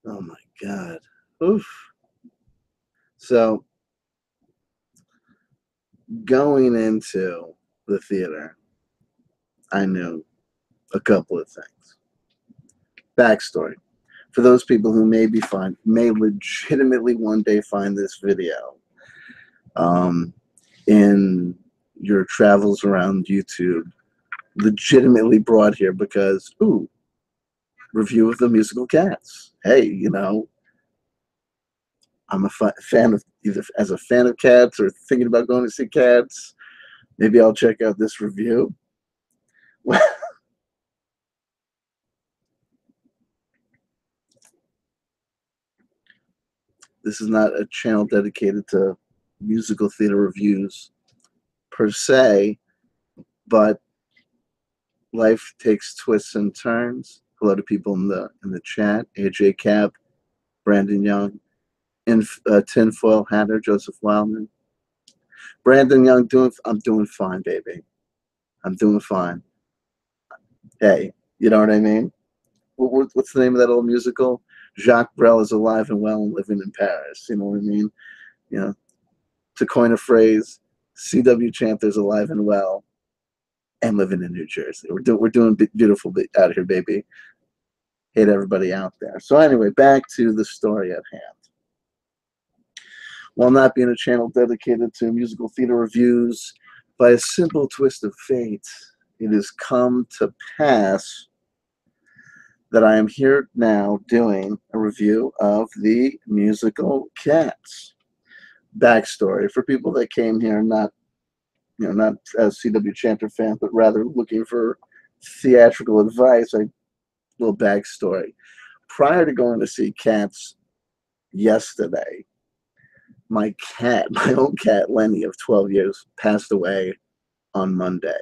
Oh my God. Oof. So going into the theater, I knew a couple of things. Backstory. For those people who may legitimately one day find this video in your travels around YouTube, legitimately brought here because, ooh, review of the musical Cats. Hey, you know, I'm a fan of either as a fan of Cats or thinking about going to see Cats. Maybe I'll check out this review. This is not a channel dedicated to musical theater reviews per se, but life takes twists and turns. Hello to people in the chat: AJ Cap, Brandon Young, Tinfoil Hatter, Joseph Wildman. Brandon Young, I'm doing fine, baby. I'm doing fine. Hey, you know what I mean? What's the name of that old musical? Jacques Brel is alive and well and living in Paris. You know what I mean? You know, to coin a phrase, C.W. Chanter's alive and well and living in New Jersey. We're doing beautiful out here, baby. Hate everybody out there. So anyway, back to the story at hand. While not being a channel dedicated to musical theater reviews, by a simple twist of fate, it has come to pass that I am here now doing a review of the musical Cats. Backstory for people that came here not as C.W. Chanter fans, but rather looking for theatrical advice. Little backstory. Prior to going to see Cats yesterday, my own cat, Lenny, of 12 years, passed away on Monday.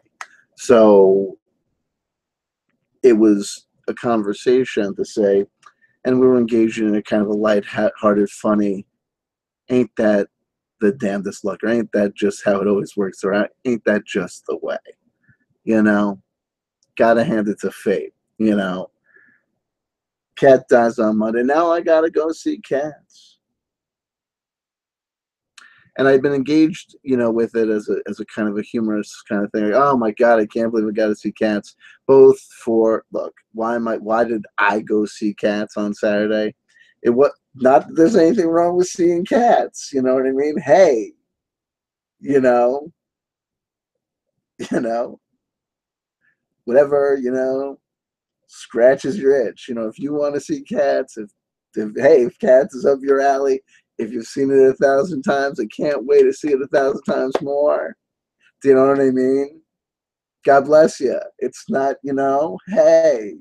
So it was a conversation to say, and we were engaged in a kind of a light-hearted, funny, ain't that the damnedest luck, or ain't that just how it always works, or ain't that just the way? You know, gotta hand it to fate, you know. Cat dies on Monday. Now I gotta go see Cats. And I've been engaged, you know, with it as a kind of a humorous kind of thing. Like, oh my God, I can't believe I got to see Cats. Both for look, why did I go see Cats on Saturday? It was not that there's anything wrong with seeing Cats. You know what I mean? Hey, you know, whatever, scratches your itch. If you want to see Cats, if Cats is up your alley, if you've seen it 1,000 times, I can't wait to see it 1,000 times more. Do you know what I mean? God bless you. It's not, hey,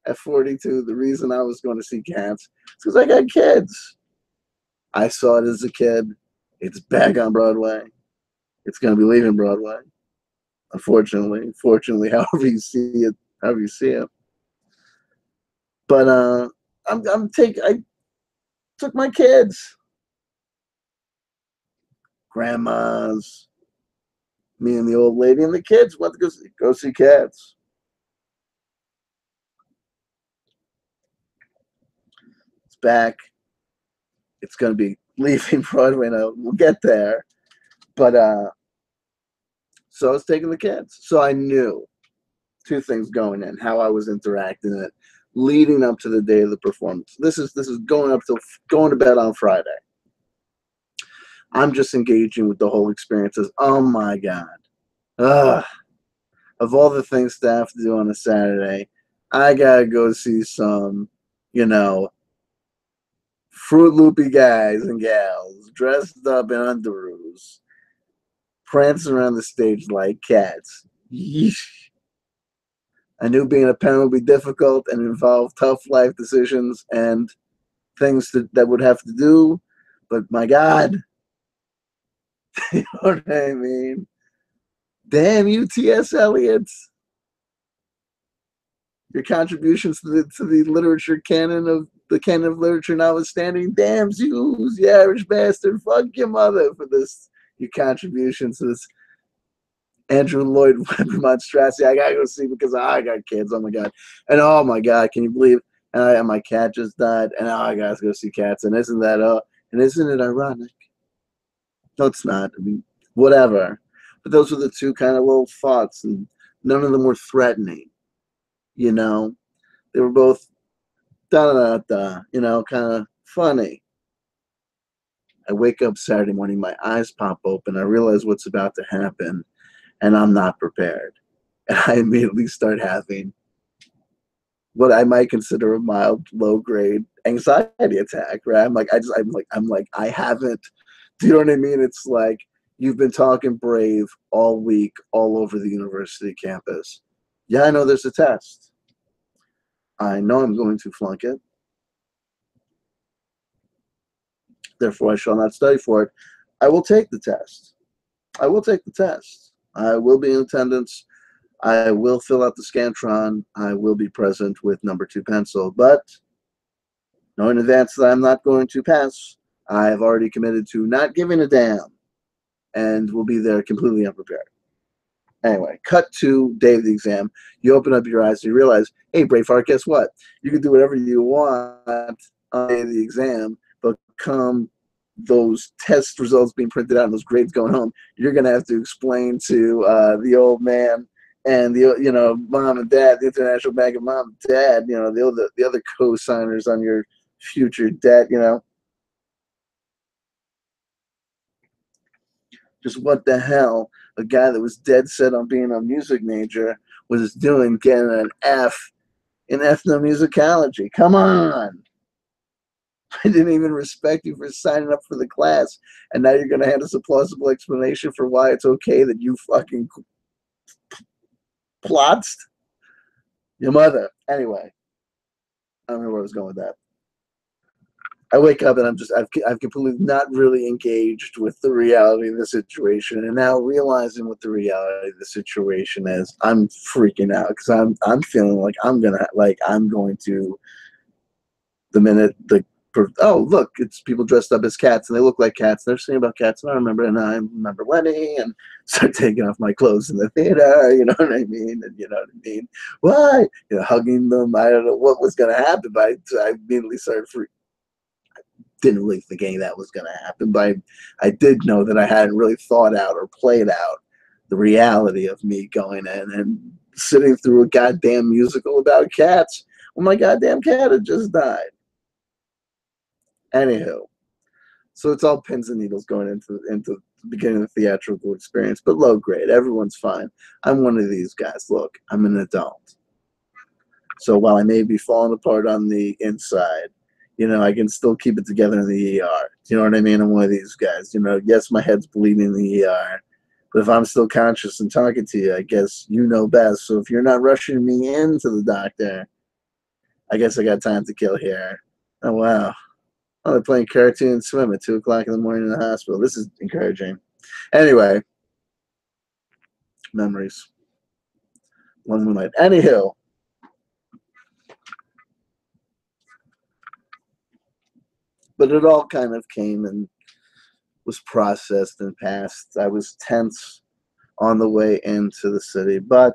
at 42, the reason I was going to see Cats is because I got kids. I saw it as a kid. It's back on Broadway. It's going to be leaving Broadway. Unfortunately, fortunately, however you see it. But I took my kids, grandmas, me and the old lady and the kids went to go see Cats. It's back. It's going to be leaving Broadway now. We'll get there. But so I was taking the kids. So I knew two things going in, how I was interacting it leading up to the day of the performance. This is going to bed on Friday. I'm just engaging with the whole experience as, oh my God. Of all the things to have to do on a Saturday, I gotta go see some, Fruit Loopy guys and gals dressed up in underoos, prancing around the stage like cats. Yeesh. I knew being a parent would be difficult and involve tough life decisions and things that would have to do, but my God, you know what I mean? Damn you, T.S. Eliot. Your contributions to the literature canon of literature notwithstanding, damn you, you Irish bastard. Fuck your mother for this. Your contributions to this Andrew Lloyd Webber monstrosity. I gotta go see because I got kids. Oh my God. And oh my God, can you believe and my cat just died, and I gotta go see cats, and isn't it ironic? No, it's not. I mean, whatever. But those were the two kind of little thoughts, and none of them were threatening. You know, they were both da da da, kind of funny. I wake up Saturday morning, my eyes pop open, I realize what's about to happen, and I'm not prepared. And I immediately start having what I might consider a mild, low grade anxiety attack, right? I haven't, do you know what I mean? It's like you've been talking brave all week, all over the university campus. Yeah, I know there's a test. I know I'm going to flunk it. Therefore, I shall not study for it. I will take the test. I will take the test. I will be in attendance. I will fill out the Scantron. I will be present with number 2 pencil. But knowing in advance that I'm not going to pass, I have already committed to not giving a damn and will be there completely unprepared. Anyway, cut to day of the exam. You open up your eyes and you realize, hey, Braveheart, guess what? You can do whatever you want on the day of the exam, but come those test results being printed out and those grades going home, you're going to have to explain to the old man and the mom and dad, the International Bank of Mom and Dad, the other co-signers on your future debt, just what the hell a guy that was dead set on being a music major was doing getting an F in ethnomusicology. Come on. I didn't even respect you for signing up for the class, and now you're going to hand us a plausible explanation for why it's okay that you fucking plots your mother. Anyway, I don't know where I was going with that. I wake up and I've completely not really engaged with the reality of the situation, and now realizing what the reality of the situation is, I'm freaking out because I'm feeling like I'm going to, the minute oh look, it's people dressed up as cats and they look like cats. They're singing about cats, and I remember Lenny and start taking off my clothes in the theater. You know what I mean? And you know what I mean? Why? Hugging them. I don't know what was gonna happen, but I immediately started freaking. Didn't really think any of that was going to happen, but I did know that I hadn't really thought out or played out the reality of me going in and sitting through a goddamn musical about cats when my goddamn cat had just died. Anywho, so it's all pins and needles going into the beginning of the theatrical experience, but low grade. Everyone's fine. I'm one of these guys. Look, I'm an adult. So while I may be falling apart on the inside, I can still keep it together in the ER. You know what I mean? I'm one of these guys. Yes, my head's bleeding in the ER, but if I'm still conscious and talking to you, I guess you know best. So if you're not rushing me into the doctor, I guess I got time to kill here. Oh, wow. Oh, they're playing cartoon swim at 2 o'clock in the morning in the hospital. This is encouraging. Anyway, memories. One moonlight. Anywho. But it all kind of came and was processed and passed. I was tense on the way into the city, but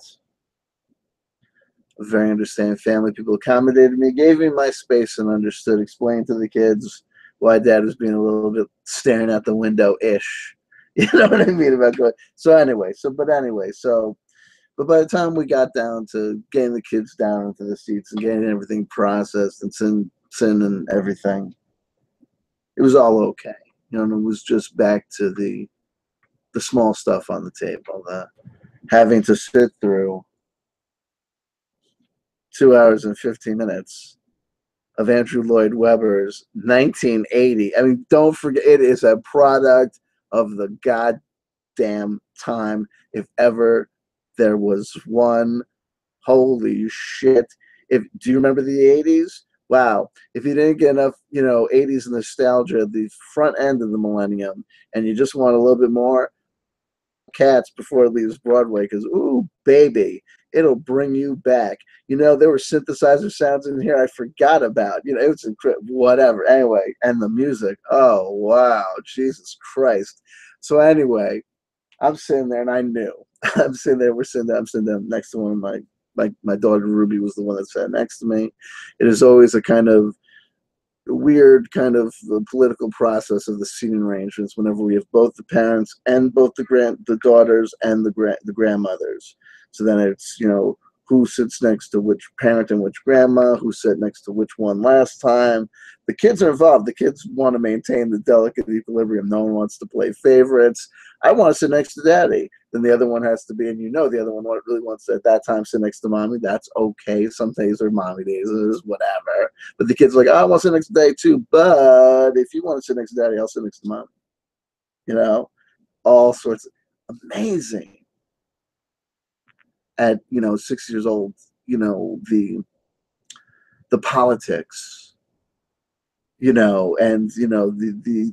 a very understanding family. People accommodated me, gave me my space, and understood, explained to the kids why Dad was being a little bit staring out the window-ish. You know what I mean about going. But by the time we got down to getting the kids down into the seats and getting everything processed and sin and everything, it was all okay. And it was just back to the small stuff on the table, the having to sit through 2 hours and 15 minutes of Andrew Lloyd Webber's 1980. I mean, don't forget, it is a product of the goddamn time, if ever there was one. Holy shit. Do you remember the 80s? Wow. If you didn't get enough, 80s nostalgia, the front end of the millennium, and you just want a little bit more, Cats before it leaves Broadway, because, ooh, baby, it'll bring you back. There were synthesizer sounds in here I forgot about. It was incredible. Whatever. Anyway, and the music. Oh, wow. Jesus Christ. So anyway, I'm sitting there, and I knew. I'm sitting there next to one of my my daughter Ruby was the one that sat next to me. It is always a kind of weird kind of political process of the seating arrangements whenever we have both the parents and both the daughters and the grandmothers. So then it's, you know, who sits next to which parent and which grandma, who sat next to which one last time. The kids are involved. The kids want to maintain the delicate equilibrium. No one wants to play favorites. I want to sit next to daddy. Then the other one has to be, and you know the other one really wants to at that time sit next to mommy. That's okay. Some days are mommy days, it is whatever. But the kids are like, oh, I want to sit next to daddy too. But if you want to sit next to daddy, I'll sit next to mom. You know, all sorts of amazing. At, you know, 6 years old, you know, the politics, you know, and you know the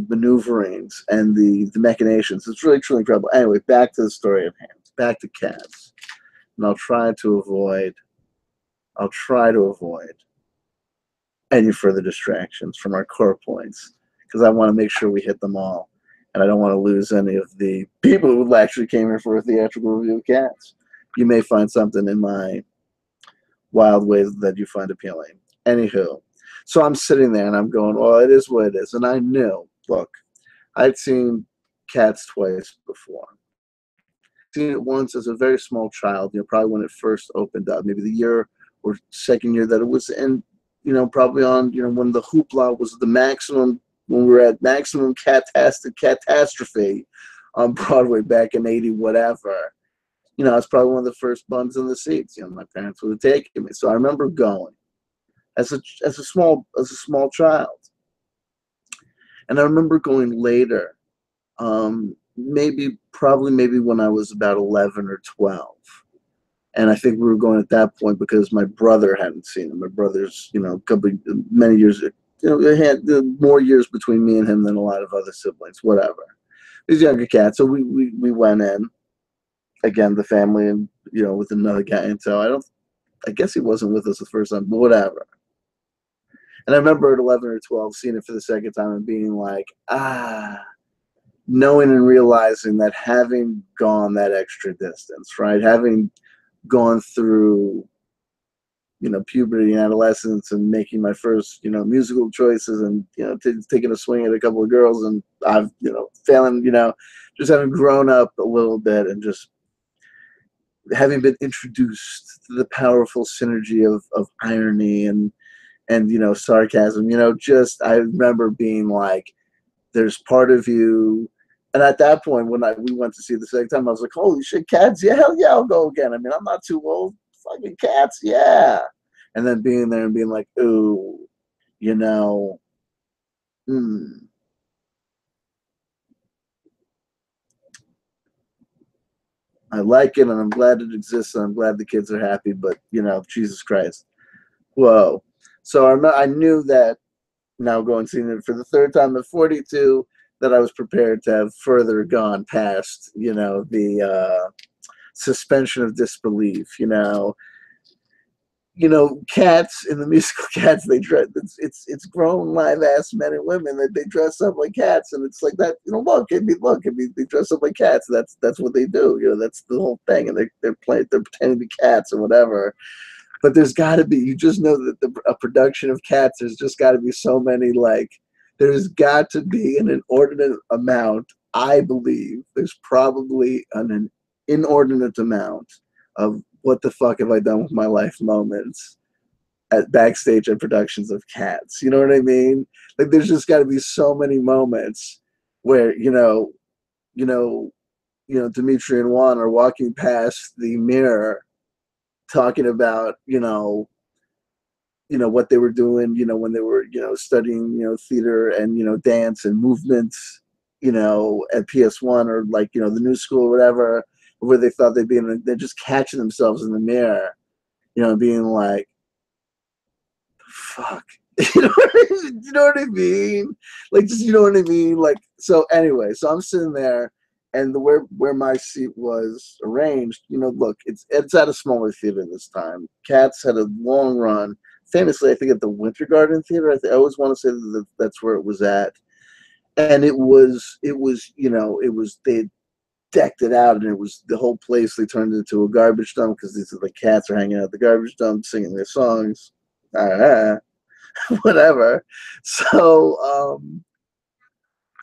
maneuverings and the machinations. It's really truly incredible. Anyway, back to the story at hand. Back to cats, and I'll try to avoid any further distractions from our core points, because I want to make sure we hit them all, and I don't want to lose any of the people who actually came here for a theatrical review of cats. You may find something in my wild ways that you find appealing. Anywho, so I'm sitting there and I'm going, well, it is what it is. And I knew, look, I'd seen Cats twice before. Seen it once as a very small child, you know, probably when it first opened up, maybe the year or second year that it was in, you know, probably on, you know, when the hoopla was the maximum, when we were at maximum catastrophe on Broadway back in 80 whatever. You know, I was probably one of the first bums in the seats. You know, my parents would have taken me. So I remember going as a small child, and I remember going later, maybe when I was about 11 or 12, and I think we were going at that point because my brother hadn't seen him. My brother's, you know, many years, you know, they had more years between me and him than a lot of other siblings. Whatever. He's a younger cat, so we went in. Again, the family, and you know, with another guy, and so I guess he wasn't with us the first time, but whatever. And I remember at 11 or 12 seeing it for the second time and being like, knowing and realizing that having gone that extra distance, right, having gone through, you know, puberty and adolescence and making my first, you know, musical choices, and you know, taking a swing at a couple of girls, and I've, you know, failing, you know, just having grown up a little bit and just having been introduced to the powerful synergy of irony and you know, sarcasm, you know, just I remember being like, there's part of you, and at that point when we went to see it the second time, I was like, holy shit, cats, yeah, hell yeah, I'll go again. I mean, I'm not too old, fucking cats, yeah. And then being there and being like, ooh, you know, I like it, and I'm glad it exists, and I'm glad the kids are happy, but you know, Jesus Christ, whoa. So I knew that now going seeing it for the third time at 42, that I was prepared to have further gone past, you know, the suspension of disbelief. Cats in the musical Cats, they dress, it's grown live ass men and women that they dress up like cats, and it's like that. You know, look, they dress up like cats. That's what they do. You know, that's the whole thing, and they're pretending to be cats or whatever. But there's got to be, you just know that a production of Cats, there's just got to be so many, like, there's got to be an inordinate amount, I believe, there's probably an inordinate amount of what the fuck have I done with my life moments at backstage at productions of Cats. You know what I mean? Like, there's just got to be so many moments where, Dimitri and Juan are walking past the mirror talking about, what they were doing, when they were, studying, theater and, dance and movements, at PS1 or like, the new school or whatever, where they thought they'd be in, they're just catching themselves in the mirror, being like, fuck. You know what I mean? Like, just, you know what I mean? Like, so anyway, so I'm sitting there, and where my seat was arranged, look, it's at a smaller theater this time. Cats had a long run, famously, I think, at the Winter Garden Theater. I always want to say that that's where it was at, and it was decked it out, and it was the whole place. They turned it into a garbage dump because these are the cats are hanging out at the garbage dump singing their songs. Whatever. So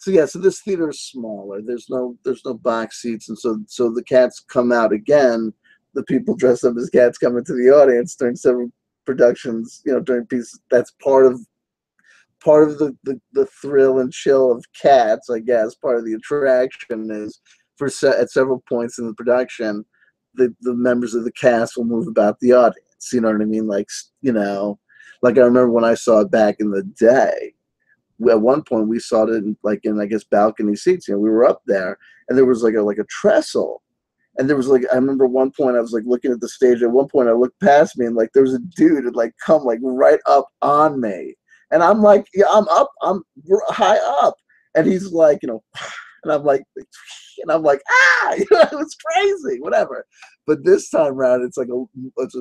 yeah, so this theater is smaller. There's no box seats, and so the cats come out again. The people dressed up as cats come into the audience during several productions. During pieces. That's part of the thrill and chill of Cats, I guess. Part of the attraction is at several points in the production, the members of the cast will move about the audience. You know what I mean? Like I remember when I saw it back in the day. At one point, we saw it in I guess balcony seats. We were up there, and there was like a trestle. And there was I remember one point I was looking at the stage. At one point I looked past me, and there was a dude who come right up on me. And I'm like, yeah, I'm up, I'm high up. And he's and I'm like, it was crazy, whatever. But this time around, it's a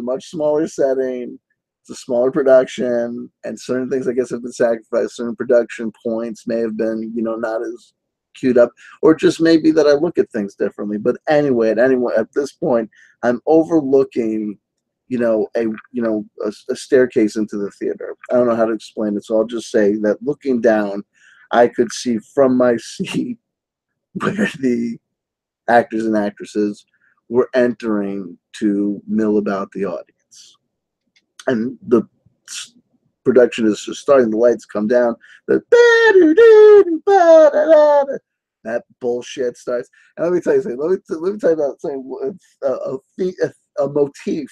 much smaller setting. It's a smaller production, and certain things, I guess, have been sacrificed. Certain production points may have been, not as queued up, or just maybe that I look at things differently. But anyway, at this point, I'm overlooking a staircase into the theater. I don't know how to explain it, so I'll just say that looking down, I could see from my seat where the actors and actresses were entering to mill about the audience. And the production is just starting, the lights come down, that bullshit starts. And let me tell you something. Let me tell you about something. A motif,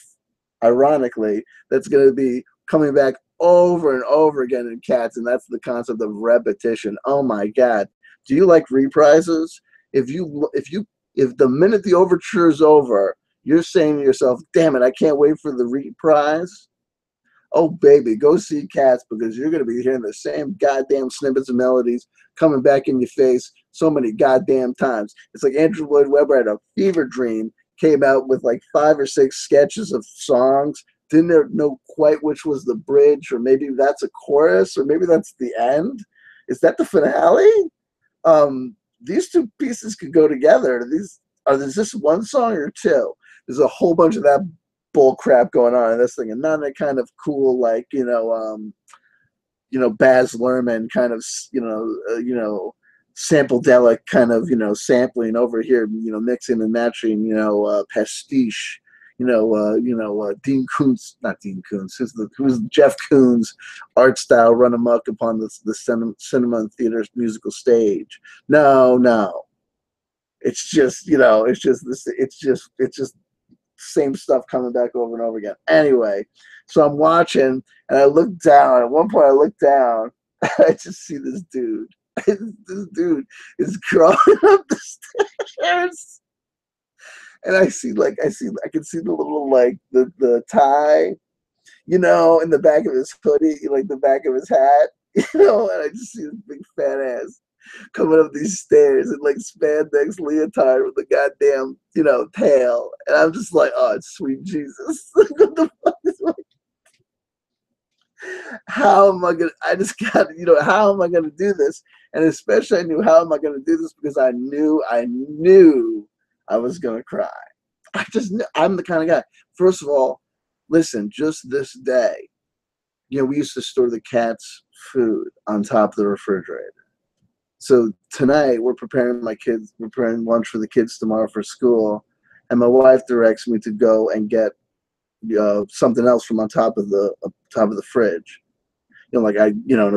ironically, that's going to be coming back over and over again in Cats, and that's the concept of repetition. Oh my God, do you like reprises? If the minute the overture is over, you're saying to yourself, "Damn it, I can't wait for the reprise." Oh baby, go see Cats, because you're going to be hearing the same goddamn snippets of melodies coming back in your face so many goddamn times. It's like Andrew Lloyd Webber had a fever dream, came out with 5 or 6 sketches of songs, didn't know quite which was the bridge, or maybe that's a chorus, or maybe that's the end. Is that the finale? These two pieces could go together. Is this one song or two? There's a whole bunch of that bull crap going on in this thing, and none of that kind of cool, Baz Luhrmann kind of, sample-delic kind of, sampling over here, mixing and matching, pastiche, Dean Koontz, not Dean Koontz, who's Jeff Koons' art style run amok upon the cinema and theater musical stage. No. It's just, it's just same stuff coming back over and over again. Anyway, so I'm watching, and I look down. At one point, I look down. I just see this dude. This dude is crawling up the stairs, and I can see the little the tie, in the back of his hoodie, the back of his hat, and I just see this big fat ass coming up these stairs in spandex leotard with a goddamn, tail. And I'm just like, oh, it's sweet Jesus. What the fuck is how am I gonna, I just got, how am I gonna do this? And especially I knew how am I gonna do this because I knew I was gonna cry. I just knew, I'm the kind of guy. First of all, listen, just this day, we used to store the Cats' food on top of the refrigerator. So tonight we're preparing lunch for the kids tomorrow for school, and my wife directs me to go and get something else from on top of the fridge. In a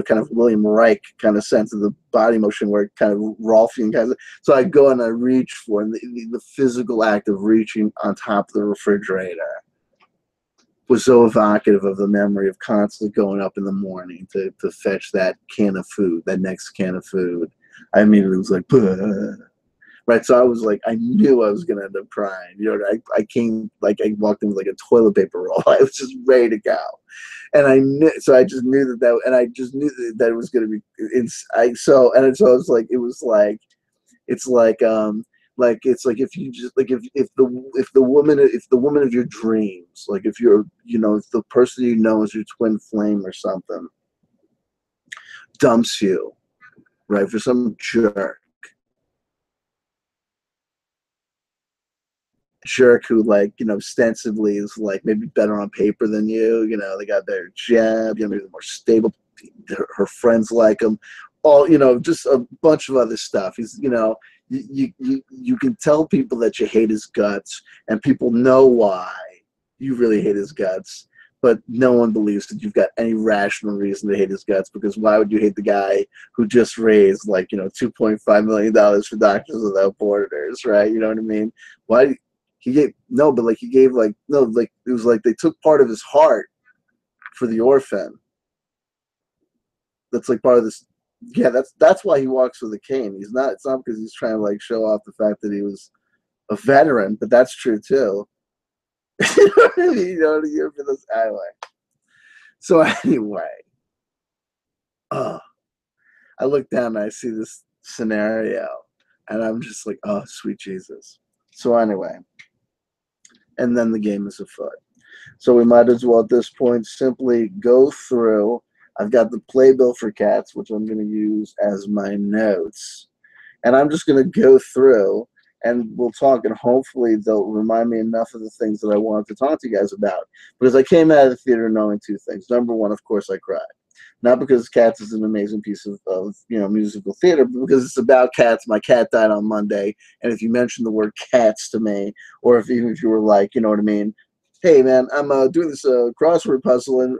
kind of William Reich kind of sense of the body motion, where it kind of Rolfian kind of. So I go and I reach for, and the physical act of reaching on top of the refrigerator was so evocative of the memory of constantly going up in the morning to fetch that can of food, that next can of food. I immediately was like, right. So I was like, I knew I was going to end up crying. I walked in with a toilet paper roll. I was just ready to go. And I just knew that, and I just knew that it was going to be, so I was like, it's like if you just if the woman of your dreams, if you're if the person is your twin flame or something, dumps you, right, for some jerk, jerk who, like, ostensibly is like maybe better on paper than you. They got their jab. Maybe they're more stable. Her friends like him. All just a bunch of other stuff. He's you can tell people that you hate his guts, and people know why you really hate his guts. But no one believes that you've got any rational reason to hate his guts, because why would you hate the guy who just raised like $2.5 million for Doctors Without Borders, right? You know what I mean? Why he gave no, but like he gave like no, like it was like they took part of his heart for the orphan. That's like part of this. Yeah, that's why he walks with a cane. He's not. It's not because he's trying to like show off the fact that he was a veteran, but that's true too. You know what I mean? You're for this anyway. So anyway, I look down and I see this scenario, and I'm just like, oh, sweet Jesus. So anyway, and then the game is afoot. So we might as well at this point simply go through. I've got the playbill for cats, which I'm going to use as my notes. And I'm just going to go through and we'll talk, and hopefully they'll remind me enough of the things that I wanted to talk to you guys about. Because I came out of the theater knowing two things. Number one, of course, I cried. Not because Cats is an amazing piece of musical theater, but because it's about cats. My cat died on Monday, and if you mention the word cats to me, or even if you were like, you know what I mean, hey man, I'm doing this crossword puzzle, and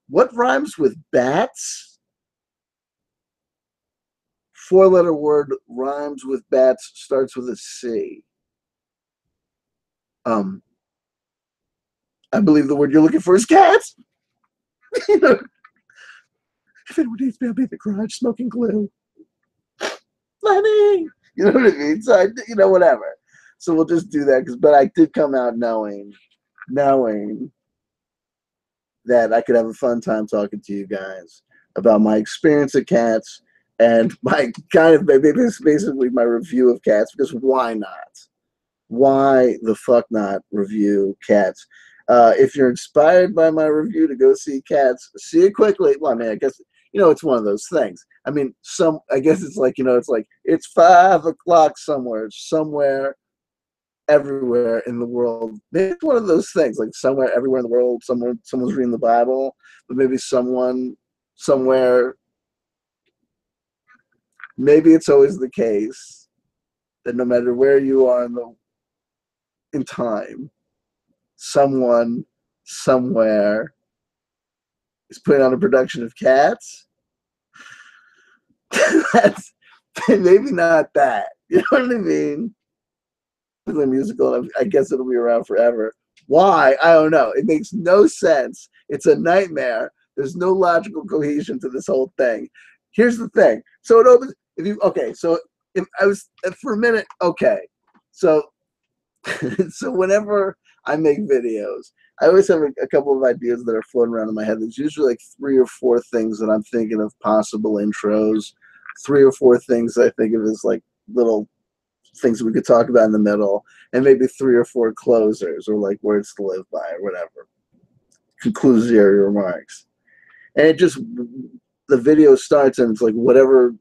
what rhymes with bats? Four-letter word rhymes with bats, starts with a C. I believe the word you're looking for is cats. If anyone needs me, I'll be in the garage smoking glue. Lenny! You know what I mean? So, whatever. So we'll just do that. But I did come out knowing that I could have a fun time talking to you guys about my experience at Cats and my basically my review of Cats, because why not? Why the fuck not review Cats? If you're inspired by my review to go see Cats, see it quickly. Well, I mean, I guess, it's one of those things. I mean, I guess it's like, it's 5 o'clock somewhere, everywhere in the world. Maybe it's one of those things, like somewhere, everywhere in the world, someone's reading the Bible, but maybe someone, somewhere, maybe it's always the case that no matter where you are in time, someone somewhere is putting on a production of Cats. That's maybe not that. You know what I mean? The musical, I guess it'll be around forever. Why? I don't know. It makes no sense. It's a nightmare. There's no logical cohesion to this whole thing. Here's the thing. So it opens. So if I was for a minute, okay. So so whenever I make videos, I always have a couple of ideas that are floating around in my head. There's usually like 3 or 4 things that I'm thinking of possible intros, 3 or 4 things I think of as like little things that we could talk about in the middle, and maybe 3 or 4 closers or like words to live by or whatever. Conclusory remarks. And it just, the video starts and it's like whatever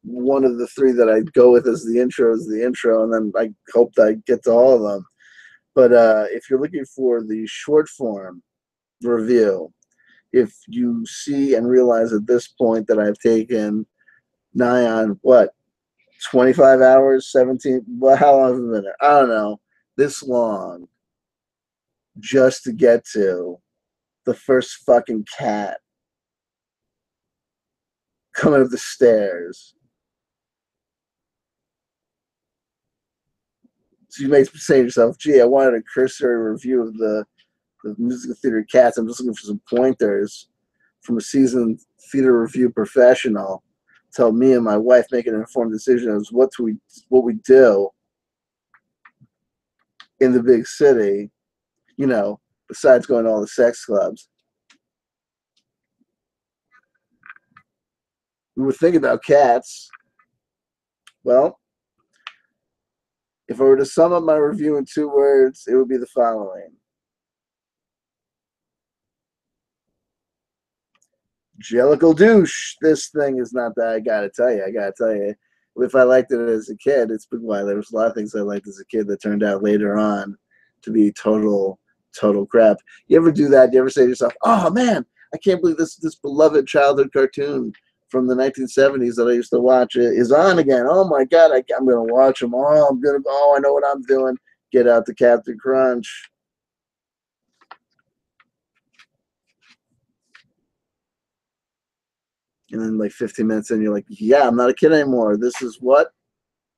one of the 3 that I go with as the intro is the intro, and then I hope that I get to all of them. But if you're looking for the short form review, if you see and realize at this point that I've taken nigh on, 25 hours, 17, well, how long have I been there? I don't know, this long, just to get to the first fucking cat coming up the stairs. So you may say to yourself, gee, I wanted a cursory review of the musical theater Cats. I'm just looking for some pointers from a seasoned theater review professional to help me and my wife make an informed decision as what we do in the big city, besides going to all the sex clubs. We were thinking about Cats. Well, if I were to sum up my review in 2 words, it would be the following. Jellicle douche. This thing is not that. I gotta tell you. If I liked it as a kid, it's been why there was a lot of things I liked as a kid that turned out later on to be total crap. You ever do that? You ever say to yourself, oh man, I can't believe this beloved childhood cartoon from the 1970s that I used to watch is on again. Oh my God, I'm going to watch them. I know what I'm doing. Get out the Captain Crunch. And then like 15 minutes in, you're like, yeah, I'm not a kid anymore. This is what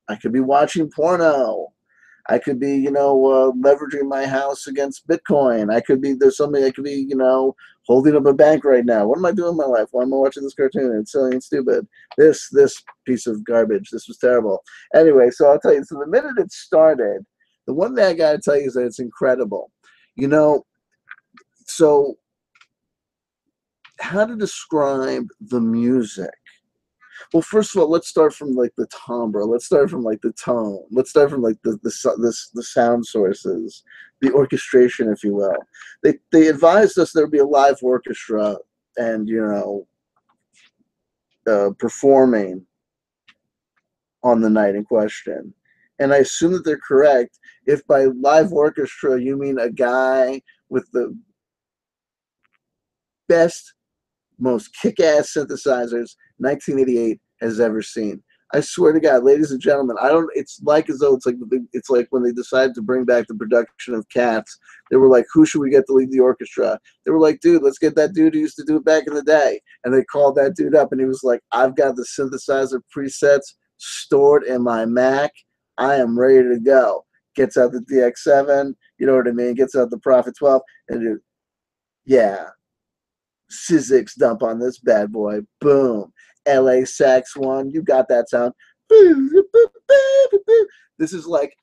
I could be watching porno. I could be, leveraging my house against Bitcoin. There's something I could be, holding up a bank right now. What am I doing in my life? Why am I watching this cartoon? It's silly and stupid. This piece of garbage. This was terrible. Anyway, so I'll tell you, so the minute it started, the one thing I got to tell you is that it's incredible. So how to describe the music? Well, first of all, let's start from like the timbre. Let's start from like the tone. Let's start from like the sound sources, the orchestration, if you will. They advised us there would be a live orchestra and performing on the night in question. And I assume that they're correct. If by live orchestra you mean a guy with the best, most kick-ass synthesizers 1988 has ever seen. I swear to God, ladies and gentlemen, it's like as though it's like when they decided to bring back the production of Cats, they were like, who should we get to lead the orchestra? They were like, dude, let's get that dude who used to do it back in the day. And they called that dude up and he was like, I've got the synthesizer presets stored in my Mac. I am ready to go. Gets out the DX7, you know what I mean? Gets out the Prophet 12 and dude, yeah. Syzyx dump on this bad boy. Boom. LA Sax 1. You got that sound. This is like,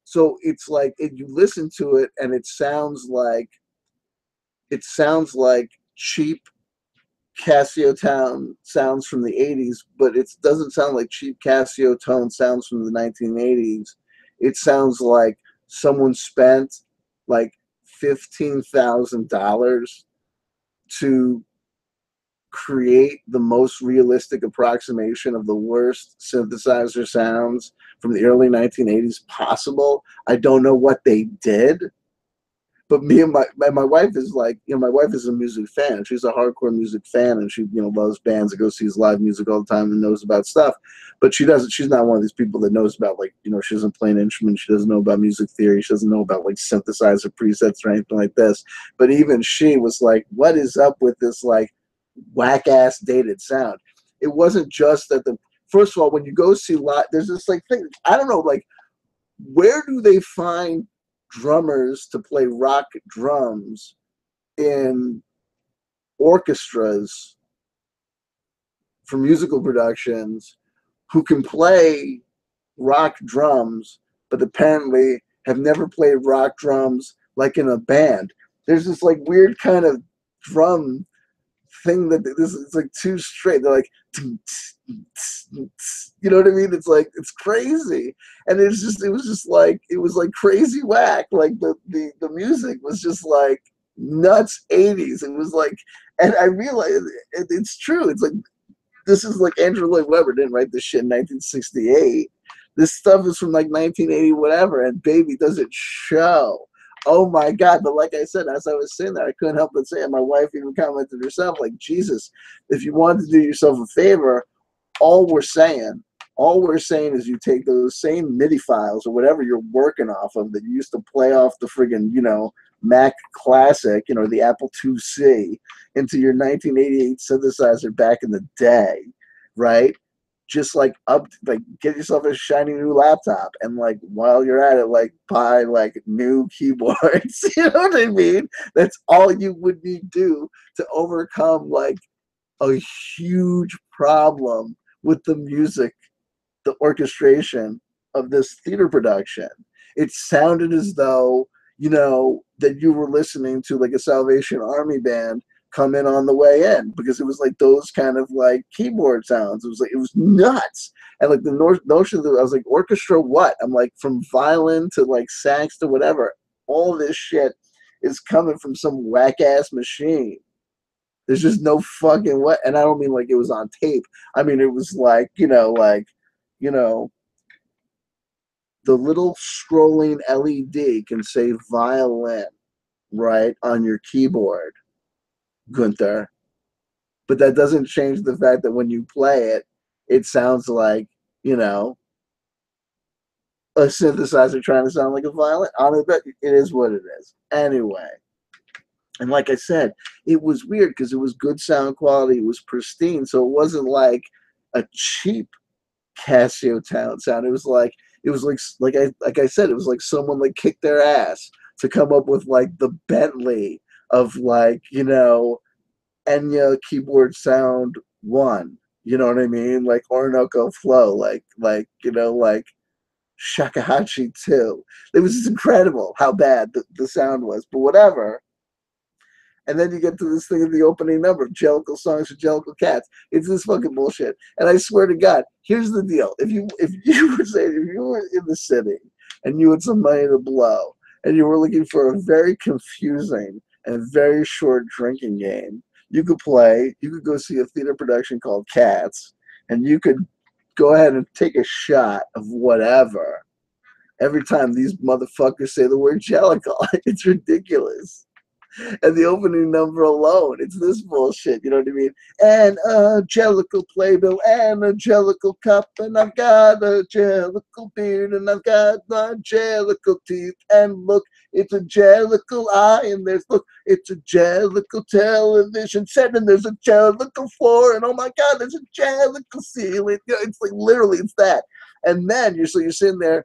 so it's like, you listen to it and it sounds like cheap Casio tone sounds from the 80s, but it doesn't sound like cheap Casio tone sounds from the 1980s. It sounds like someone spent like $15,000 to create the most realistic approximation of the worst synthesizer sounds from the early 1980s possible. I don't know what they did, but me and my wife is like, my wife is a music fan. She's a hardcore music fan, and she, loves bands and goes sees live music all the time and knows about stuff. But she's not one of these people that knows about like, she doesn't play an instrument. She doesn't know about music theory. She doesn't know about like synthesizer presets or anything like this. But even she was like, what is up with this like whack ass dated sound? It wasn't just that first of all, when you go see live, there's this like thing, I don't know, like, where do they find drummers to play rock drums in orchestras for musical productions who can play rock drums, but apparently have never played rock drums like in a band? There's this like weird kind of drum thing that it's like too straight. They're like, you know what I mean? It's like, it's crazy. And it was like crazy whack. Like the music was just like nuts 80s. It was like, and I realized it's true. It's like, this is like Andrew Lloyd Webber didn't write this shit in 1968. This stuff is from like 1980 whatever, and baby, does it show. Oh my God. But like I said, as I was saying that, I couldn't help but say, and my wife even commented herself, like, Jesus, if you wanted to do yourself a favor, all we're saying is you take those same MIDI files or whatever you're working off of that you used to play off the friggin', Mac Classic, the Apple IIc, into your 1988 synthesizer back in the day, right? Just like get yourself a shiny new laptop, and like while you're at it, like buy like new keyboards. You know what I mean? That's all you would need to do to overcome like a huge problem with the music, the orchestration of this theater production. It sounded as though, that you were listening to like a Salvation Army band come in on the way in, because it was like those kind of like keyboard sounds. It was nuts. And like the notion that I was like, orchestra what? I'm like, from violin to like sax to whatever, all this shit is coming from some whack ass machine. There's just no fucking what. And I don't mean like it was on tape. I mean, it was like, the little scrolling LED can say violin, right, on your keyboard, Gunther. But that doesn't change the fact that when you play it, it sounds like, you know, a synthesizer trying to sound like a violin. Honestly, it is what it is. Anyway, and like I said, it was weird because it was good sound quality. It was pristine, so it wasn't like a cheap Casio sound. It was like I said, it was like someone like kicked their ass to come up with like the Bentley of like, you know, Enya keyboard sound one. You know what I mean? Like Orinoco Flow, like you know, like Shakuhachi 2. It was just incredible how bad the sound was, but whatever. And then you get to this thing in the opening number, Jellicle songs for Jellicle cats. It's this fucking bullshit. And I swear to God, here's the deal: if you were in the city and you had some money to blow, and you were looking for a very confusing and very short drinking game, you could go see a theater production called Cats, and you could go ahead and take a shot of whatever every time these motherfuckers say the word Jellicle. It's ridiculous. And the opening number alone, it's this bullshit, you know what I mean? And a Jellicle playbill and a Jellicle cup, and I've got a Jellicle beard, and I've got my Jellicle teeth, and look, it's a Jellicle eye, and it's a Jellicle television set, and there's a Jellicle floor, and oh my God, there's a Jellicle ceiling. You know, it's like literally it's that. And then you're sitting there,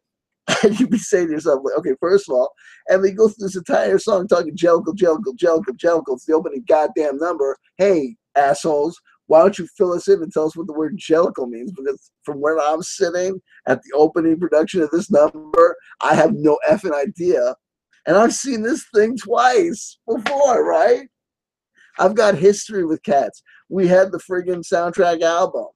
and you'd be saying to yourself, like, okay, first of all, and they go through this entire song talking Jellicle, Jellicle, Jellicle, Jellicle. It's the opening goddamn number. Hey, assholes, why don't you fill us in and tell us what the word Jellicle means? Because from where I'm sitting at the opening production of this number, I have no effing idea. And I've seen this thing twice before, right? I've got history with Cats. We had the friggin' soundtrack album.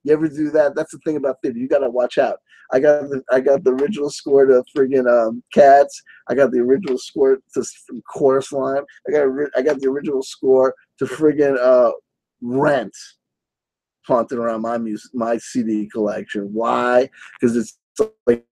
You ever do that? That's the thing about theater. You gotta watch out. I got the original score to friggin' Cats. I got the original score to from Chorus Line. I got the original score to friggin' Rent. Haunting around my CD collection. Why? Because it's like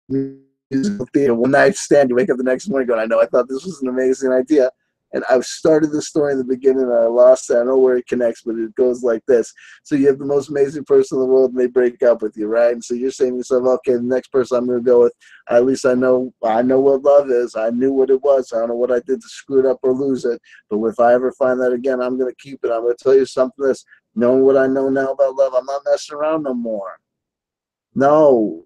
musical theater. One night stand. You wake up the next morning going, I know. I thought this was an amazing idea. And I started the story in the beginning and I lost it. I don't know where it connects, but it goes like this. So you have the most amazing person in the world and they break up with you, right? And so you're saying to yourself, okay, the next person I'm going to go with, at least I know what love is. I knew what it was. I don't know what I did to screw it up or lose it. But if I ever find that again, I'm going to keep it. I'm going to tell you something this. Knowing what I know now about love, I'm not messing around no more. No.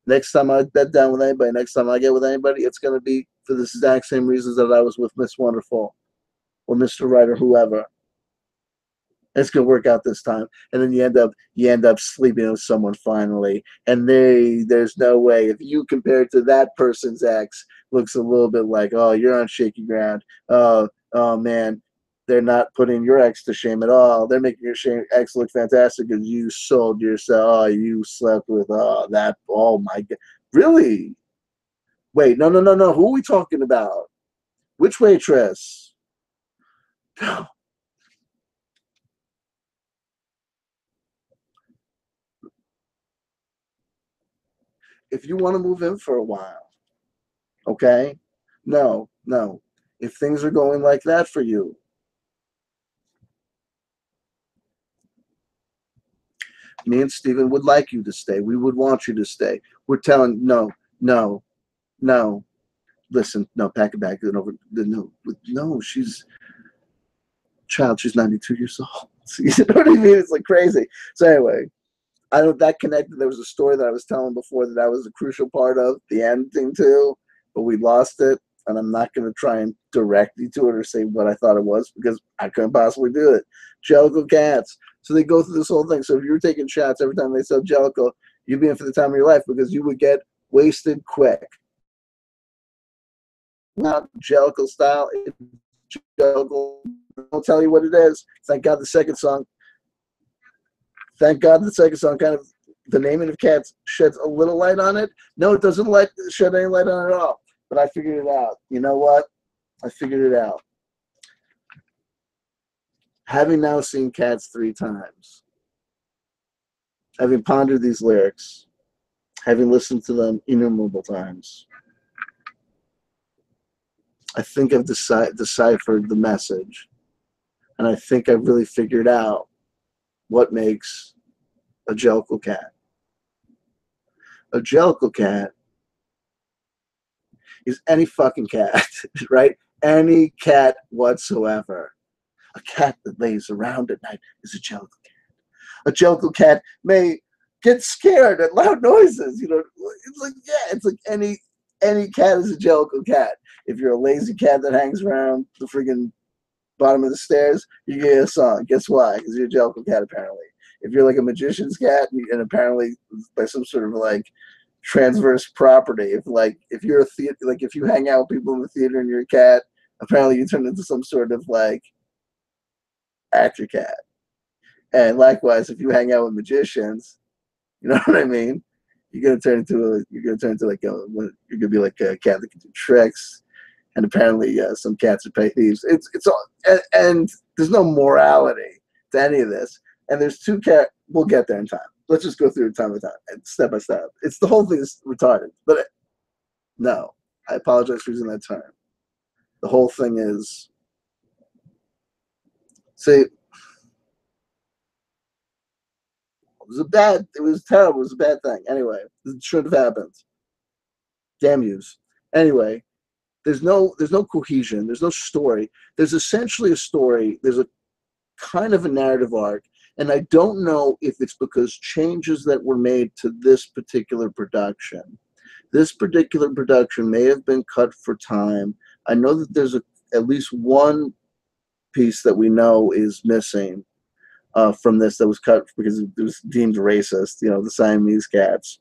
Next time I bed down with anybody, next time I get with anybody, it's going to be for the exact same reasons that I was with Miss Wonderful or Mr. Right or whoever. It's going to work out this time. And then you end up sleeping with someone finally. And there's no way. If you compare it to that person's ex, looks a little bit like, oh, you're on shaky ground. Oh man, they're not putting your ex to shame at all. They're making your ex look fantastic because you sold yourself. Oh, you slept with that. Oh my God, really? Wait, no. Who are we talking about? Which waitress? If you want to move in for a while, okay? No. If things are going like that for you, me and Steven would like you to stay. We would want you to stay. We're telling no. Listen, no, pack it back. No, she's child. She's 92 years old. You know what I mean? It's like crazy. So anyway, I don't that connected. There was a story that I was telling before that was a crucial part of the ending too, but we lost it. And I'm not going to try and direct you to it or say what I thought it was because I couldn't possibly do it. Jellicle cats. So they go through this whole thing. So if you were taking shots every time they said Jellicle, you'd be in for the time of your life because you would get wasted quick. Not Jellicle style. It's Jellicle. I'll tell you what it is. Thank God the second song. Thank God the second song kind of the naming of cats sheds a little light on it. No, it doesn't shed any light on it at all. But I figured it out. You know what? I figured it out. Having now seen Cats 3 times, having pondered these lyrics, having listened to them innumerable times, I think I've deciphered the message, and I think I've really figured out what makes a jellicle cat. A jellicle cat is any fucking cat, right? Any cat whatsoever. A cat that lays around at night is a jellicle cat. A jellicle cat may get scared at loud noises. It's like, yeah, it's like any cat is a jellicle cat. If you're a lazy cat that hangs around the friggin' bottom of the stairs, you get a song. Guess why? Because you're a jellicle cat, apparently. If you're like a magician's cat, and apparently by some sort of like transverse property, if you're a theater, like if you hang out with people in the theater and you're a cat, apparently you turn into some sort of like actor cat. And likewise, if you hang out with magicians, you know what I mean? You're gonna turn into like you're gonna be like a cat that can do tricks. And apparently, some cats are pay thieves. It's all, and there's no morality to any of this. And there's two cat. We'll get there in time. Let's just go through it time by time and step by step. It's the whole thing is retarded. But no, I apologize for using that term. The whole thing is, see, it was terrible. It was a bad thing. Anyway, it shouldn't have happened. Damn yous. Anyway, there's no cohesion. There's no story. There's essentially a story. There's a kind of a narrative arc. And I don't know if it's because changes that were made to this particular production. This particular production may have been cut for time. I know that there's at least one piece that we know is missing from this that was cut because it was deemed racist, the Siamese cats.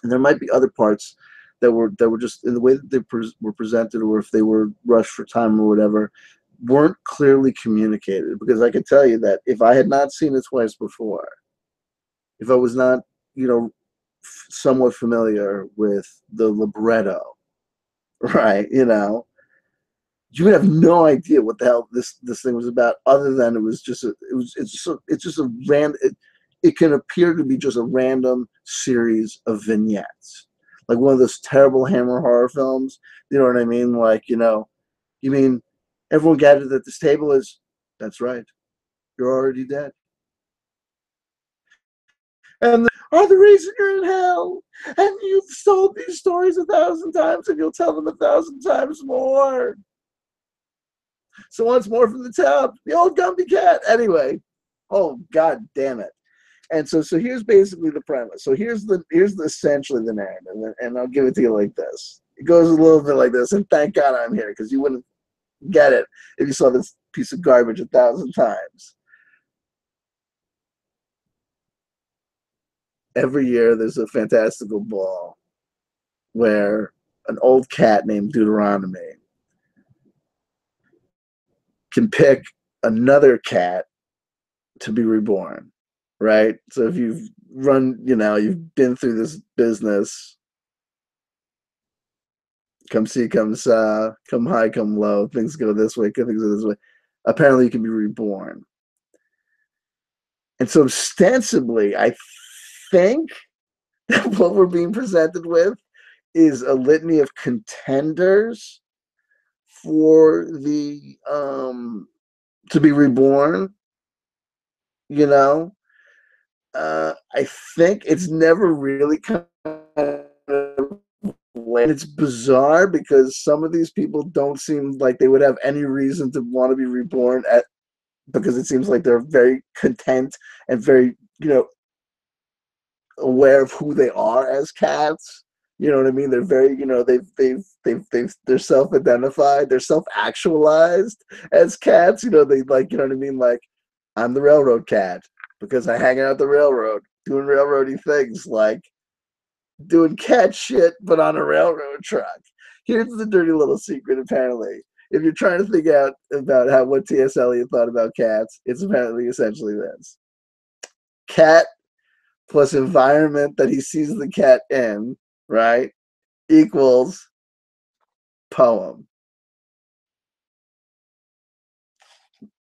And there might be other parts that were just in the way that they were presented, or if they were rushed for time or whatever, weren't clearly communicated. Because I can tell you that if I had not seen it twice before, if I was not, somewhat familiar with the libretto, right, you would have no idea what the hell this thing was about, other than it's just a random. It can appear to be just a random series of vignettes, like one of those terrible Hammer horror films. You know what I mean? Like, you mean everyone gathered at this table is, that's right, you're already dead. And the reason you're in hell, and you've told these stories 1,000 times, and you'll tell them 1,000 times more. So once more from the top, the old Gumby cat. Anyway, oh god damn it! And so here's basically the premise. So here's essentially the narrative, and I'll give it to you like this. It goes a little bit like this, and thank God I'm here, because you wouldn't get it if you saw this piece of garbage 1,000 times. Every year there's a fantastical ball where an old cat named Deuteronomy can pick another cat to be reborn, right? So if you've you've been through this business, come see, come saw, come high, come low, things go this way, things go this way. Apparently you can be reborn. And so ostensibly, I think that what we're being presented with is a litany of contenders for the to be reborn. I think it's never really kind of, and it's bizarre because some of these people don't seem like they would have any reason to want to be reborn because it seems like they're very content and very, aware of who they are as cats. You know what I mean? They're very, they're self-identified, they're self-actualized as cats. They like, you know what I mean? Like, I'm the railroad cat because I hang out at the railroad doing railroady things, like doing cat shit, but on a railroad truck. Here's the dirty little secret, apparently. If you're trying to think out about what T.S. Eliot thought about cats, it's apparently essentially this. Cat plus environment that he sees the cat in, right, equals poem.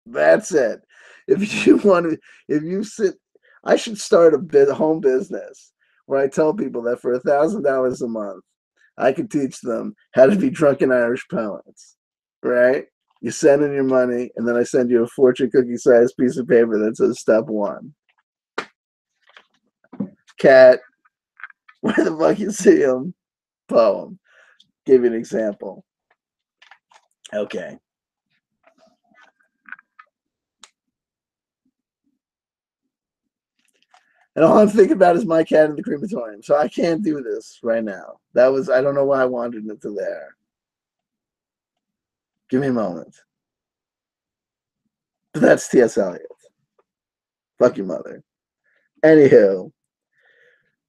That's it. If you sit, I should start a home business where I tell people that for $1,000 a month, I could teach them how to be drunken Irish poets, right? You send in your money, and then I send you a fortune cookie-sized piece of paper that says step 1. Cat, where the fuck you see him? Poem. Give you an example. Okay. And all I'm thinking about is my cat in the crematorium. So I can't do this right now. I don't know why I wandered into there. Give me a moment. But that's T.S. Eliot. Fuck your mother. Anywho.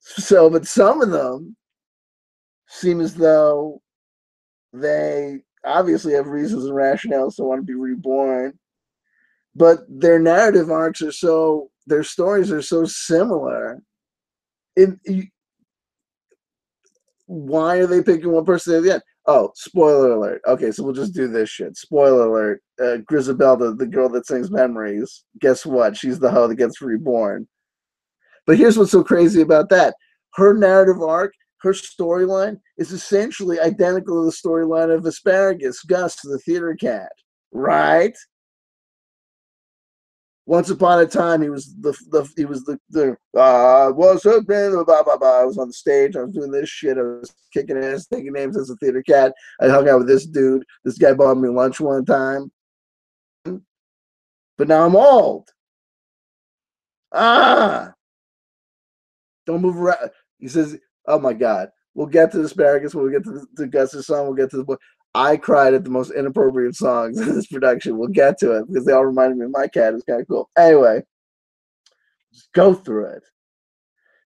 So, but some of them seem as though they obviously have reasons and rationales to want to be reborn. But their narrative arcs their stories are so similar. Why are they picking one person at the end? Oh, spoiler alert. Okay, so we'll just do this shit. Spoiler alert. Grisabella, the girl that sings Memories, guess what? She's the hoe that gets reborn. But here's what's so crazy about that. Her narrative arc, her storyline is essentially identical to the storyline of Asparagus, Gus, the theater cat. Right? Once upon a time, he was what's up, man? Blah, blah, blah. I was on the stage. I was doing this shit. I was kicking ass, taking names as a theater cat. I hung out with this dude. This guy bought me lunch one time. But now I'm old. Don't move around. He says, oh my God. We'll get to the Asparagus when we get to Gus's song. We'll get to the boy. I cried at the most inappropriate songs in this production. We'll get to it because they all reminded me of my cat. It's kind of cool. Anyway, just go through it.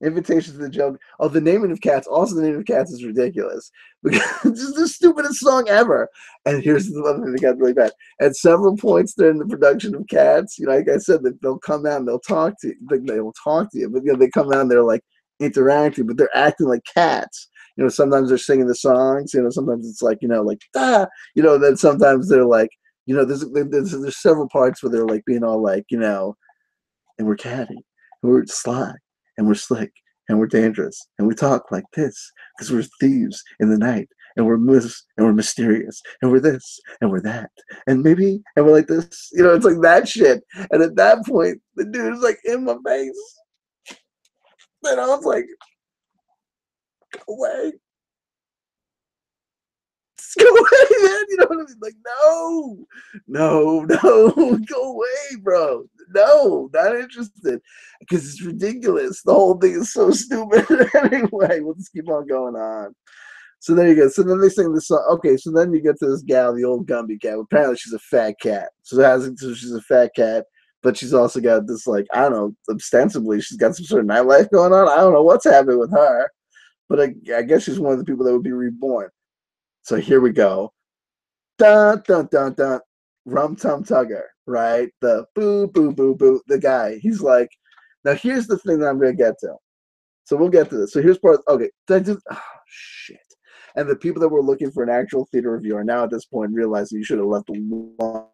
Invitation to the Joke. Oh, the naming of cats. Also, the naming of cats is ridiculous because it's just the stupidest song ever. And here's the other thing that got really bad. At several points during the production of Cats, like I said, they'll come out and they'll talk to you. They will talk to you, but they come out and they're like interacting, but they're acting like cats. Sometimes they're singing the songs. Sometimes it's like like ah. Then sometimes they're like there's several parts where they're like being all like and we're catty, and we're sly, and we're slick, and we're dangerous, and we talk like this because we're thieves in the night, and we're mysterious, and we're this, and we're that, and maybe, and we're like this. It's like that shit. And at that point, the dude is like in my face, and I was like, go away. Just go away, man. You know what I mean? Like, no, go away, bro. No, not interested. Because it's ridiculous. The whole thing is so stupid. Anyway, we'll just keep on going on. So there you go. So then they sing this song. Okay, so then you get to this gal, the old Gumby cat. Apparently she's a fat cat. So she's a fat cat, but she's also got this, like, I don't know, ostensibly she's got some sort of nightlife going on. I don't know what's happening with her. But I guess she's one of the people that would be reborn. So here we go. Dun, dun, dun, dun. Rum Tum Tugger, right? The boo, boo, boo, boo. The guy, he's like, now here's the thing that I'm going to get to. So we'll get to this. So here's part, okay. Shit. And the people that were looking for an actual theater review are now at this point realizing you should have left a long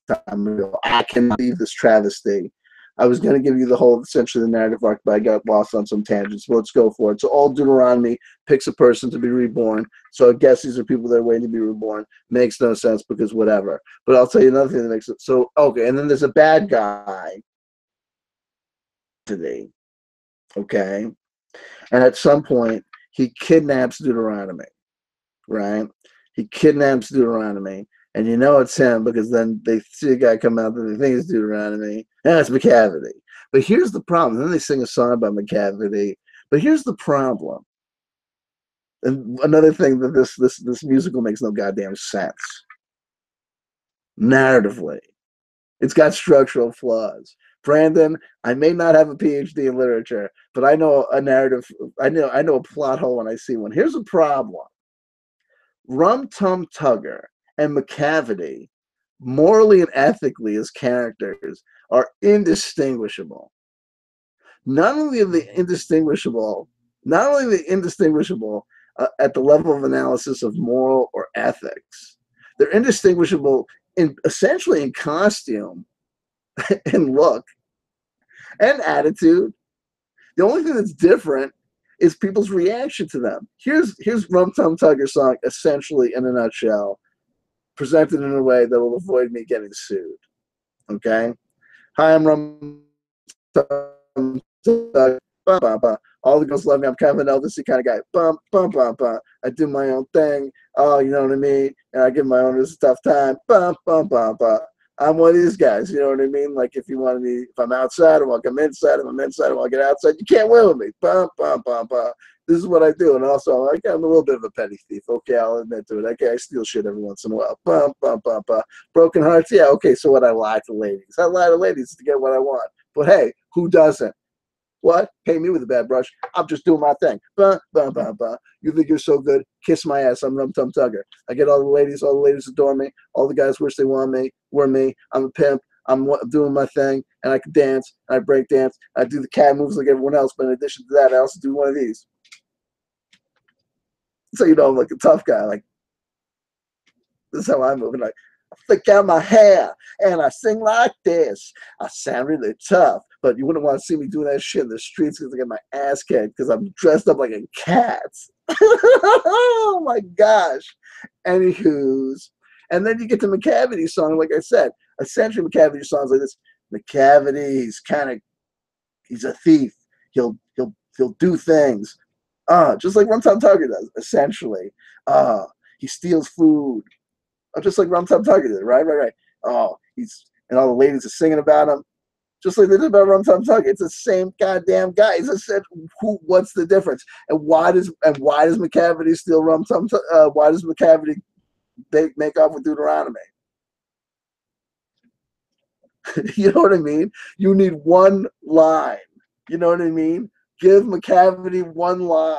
time ago. I cannot leave this travesty. I was going to give you the whole, essentially, the narrative arc, but I got lost on some tangents. But let's go for it. So all Deuteronomy picks a person to be reborn. So I guess these are people that are waiting to be reborn. Makes no sense because whatever. But I'll tell you another thing that makes it. So, okay, and then there's a bad guy today. Okay? And at some point, he kidnaps Deuteronomy, right? He kidnaps Deuteronomy. And you know it's him because then they see a guy come out that they think is Deuteronomy. And it's McCavity. But here's the problem. Then they sing a song about McCavity. But here's the problem. And another thing that this musical makes no goddamn sense. Narratively. It's got structural flaws. Brandon, I may not have a PhD in literature, but I know a narrative. I know a plot hole when I see one. Here's a problem. Rum Tum Tugger and McCavity, morally and ethically as characters, are indistinguishable. Not only are they indistinguishable at the level of analysis of moral or ethics, they're indistinguishable essentially in costume and look and attitude. The only thing that's different is people's reaction to them. Here's Rum Tum Tugger's song, essentially in a nutshell, presented in a way that will avoid me getting sued. Okay? Hi, I'm Rum Tum Tugger. Bum, bum, bum. All the girls love me. I'm kind of an Elvis-y kind of guy. Bum, bum, bum, bum. I do my own thing. Oh, you know what I mean? And I give my owners a tough time. Bum, bum, bum, bum. I'm one of these guys, you know what I mean? Like if you want me, if I'm outside, I want to come inside. If I'm inside, I want to get outside. You can't win with me. Bum, bum, bum, bum. This is what I do. And also, I'm a little bit of a petty thief. Okay, I'll admit to it. Okay, I steal shit every once in a while. Bum, bum, bum, bum. Broken hearts? Yeah, okay, so what? I lie to ladies. I lie to ladies to get what I want. But hey, who doesn't? What? Pay me with a bad brush. I'm just doing my thing. Bah, bah, bah, bah. You think you're so good? Kiss my ass. I'm Rum Tum Tugger. I get all the ladies adore me. All the guys wish they were me. I'm a pimp. I'm doing my thing, and I can dance, and I break dance. I do the cat moves like everyone else, but in addition to that, I also do one of these. So you know I'm like a tough guy. Like, this is how I move. And I flick out my hair, and I sing like this. I sound really tough, but you wouldn't want to see me doing that shit in the streets because I get my ass kicked because I'm dressed up like a cat. Oh my gosh. Anywho's. And then you get to McCavity's song, like I said. Essentially, McCavity's songs like this. McCavity, he's a thief. He'll do things. Just like Rum Tum Tugger does, essentially. He steals food. Just like Rum Tum Tugger did, right. Oh, and all the ladies are singing about him, just like they did about Rum Tum Tugger. It's the same goddamn guy. What's the difference? And why does McCavity steal Rum Tum? Why does McCavity make off with Deuteronomy? You know what I mean? You need one line. You know what I mean? Give McCavity one line.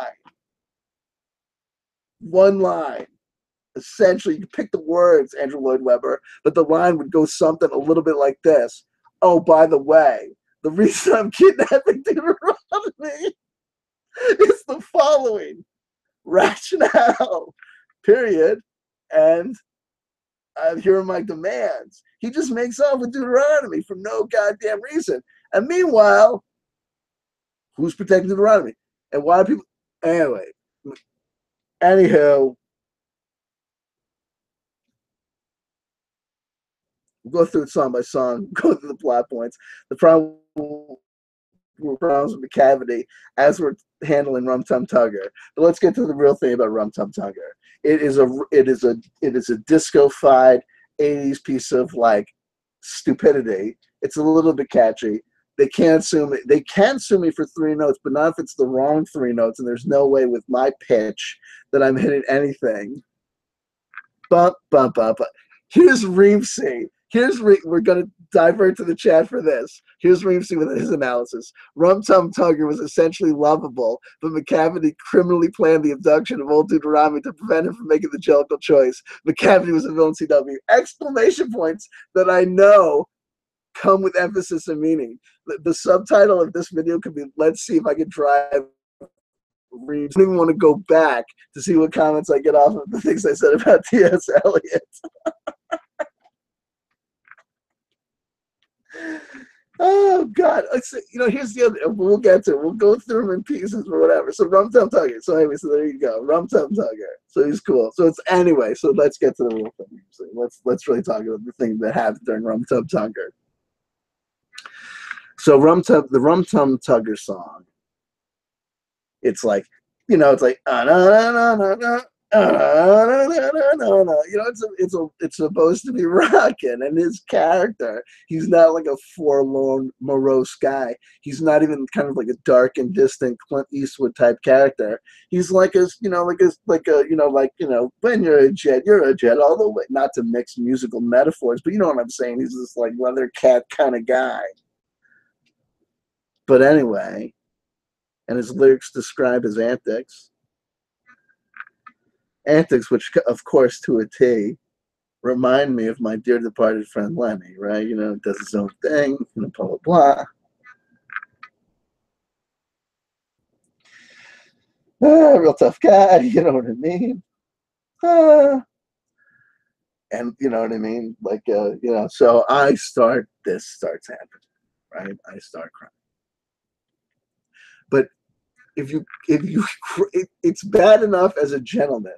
One line. Essentially, you pick the words, Andrew Lloyd Webber, but the line would go something a little bit like this. Oh, by the way, the reason I'm kidnapping Deuteronomy is the following rationale, period, and here are my demands. He just makes off with Deuteronomy for no goddamn reason. And meanwhile, who's protecting Deuteronomy? And why do people... Anyway, anywho, we'll go through it song by song, go through the plot points. The problems with McCavity as we're handling Rum Tum Tugger. But let's get to the real thing about Rum Tum Tugger. It is a disco-fied 80s piece of like stupidity. It's a little bit catchy. They can sue me. They can sue me for 3 notes, but not if it's the wrong 3 notes. And there's no way with my pitch that I'm hitting anything. Bump, bump, bump. Here's Reemsy. We're going to divert to the chat for this. Here's Reemsy with his analysis. Rum Tum Tugger was essentially lovable, but McCavity criminally planned the abduction of old Deuteronomy to prevent him from making the jellicle choice. McCavity was a villain CW. Exclamation points that I know come with emphasis and meaning. The subtitle of this video could be, let's see if I can drive Reeves. I don't even want to go back to see what comments I get off of the things I said about T.S. Eliot. Oh God! Here's the other. We'll get to it. We'll go through them in pieces or whatever. So Rum Tum Tugger. So anyway, so there you go. Rum Tum Tugger. So he's cool. So it's anyway. So let's get to the real thing. So let's really talk about the thing that happened during Rum Tum Tugger. So the Rum Tum Tugger song. It's like, it's like it's supposed to be rocking, and his character, he's not like a forlorn, morose guy. He's not even kind of like a dark and distant Clint Eastwood type character. He's like when you're a jet all the way. Not to mix musical metaphors, but you know what I'm saying. He's this like leather cat kind of guy. But anyway, and his lyrics describe his antics. Antics, which, of course, to a T, remind me of my dear departed friend Lenny, right? Does his own thing, blah, blah, blah. Real tough guy, you know what I mean? And you know what I mean? Like, so this starts happening, right? I start crying. But it's bad enough as a gentleman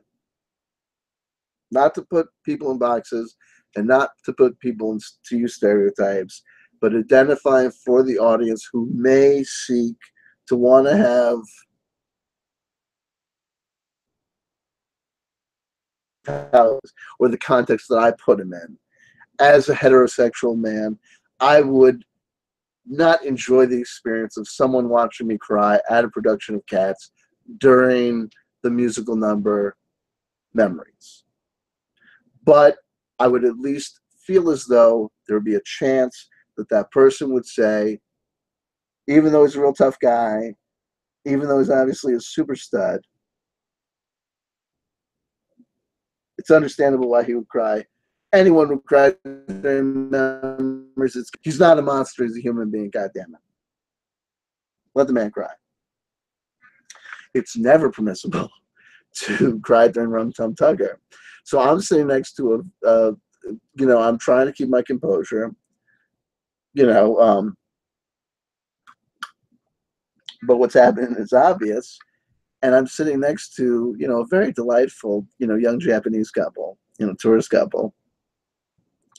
not to put people in boxes and not to put people to use stereotypes, but identify for the audience who may seek to want to have or the context that I put him in. As a heterosexual man, I would not enjoy the experience of someone watching me cry at a production of Cats during the musical number Memories. But I would at least feel as though there would be a chance that that person would say, even though he's a real tough guy, even though he's obviously a super stud, it's understandable why he would cry. Anyone would cry during Memories. He's not a monster, he's a human being, goddammit. Let the man cry. It's never permissible to cry during Rum Tum Tugger. So I'm sitting next to I'm trying to keep my composure, but what's happening is obvious. And I'm sitting next to, a very delightful, young Japanese couple, tourist couple.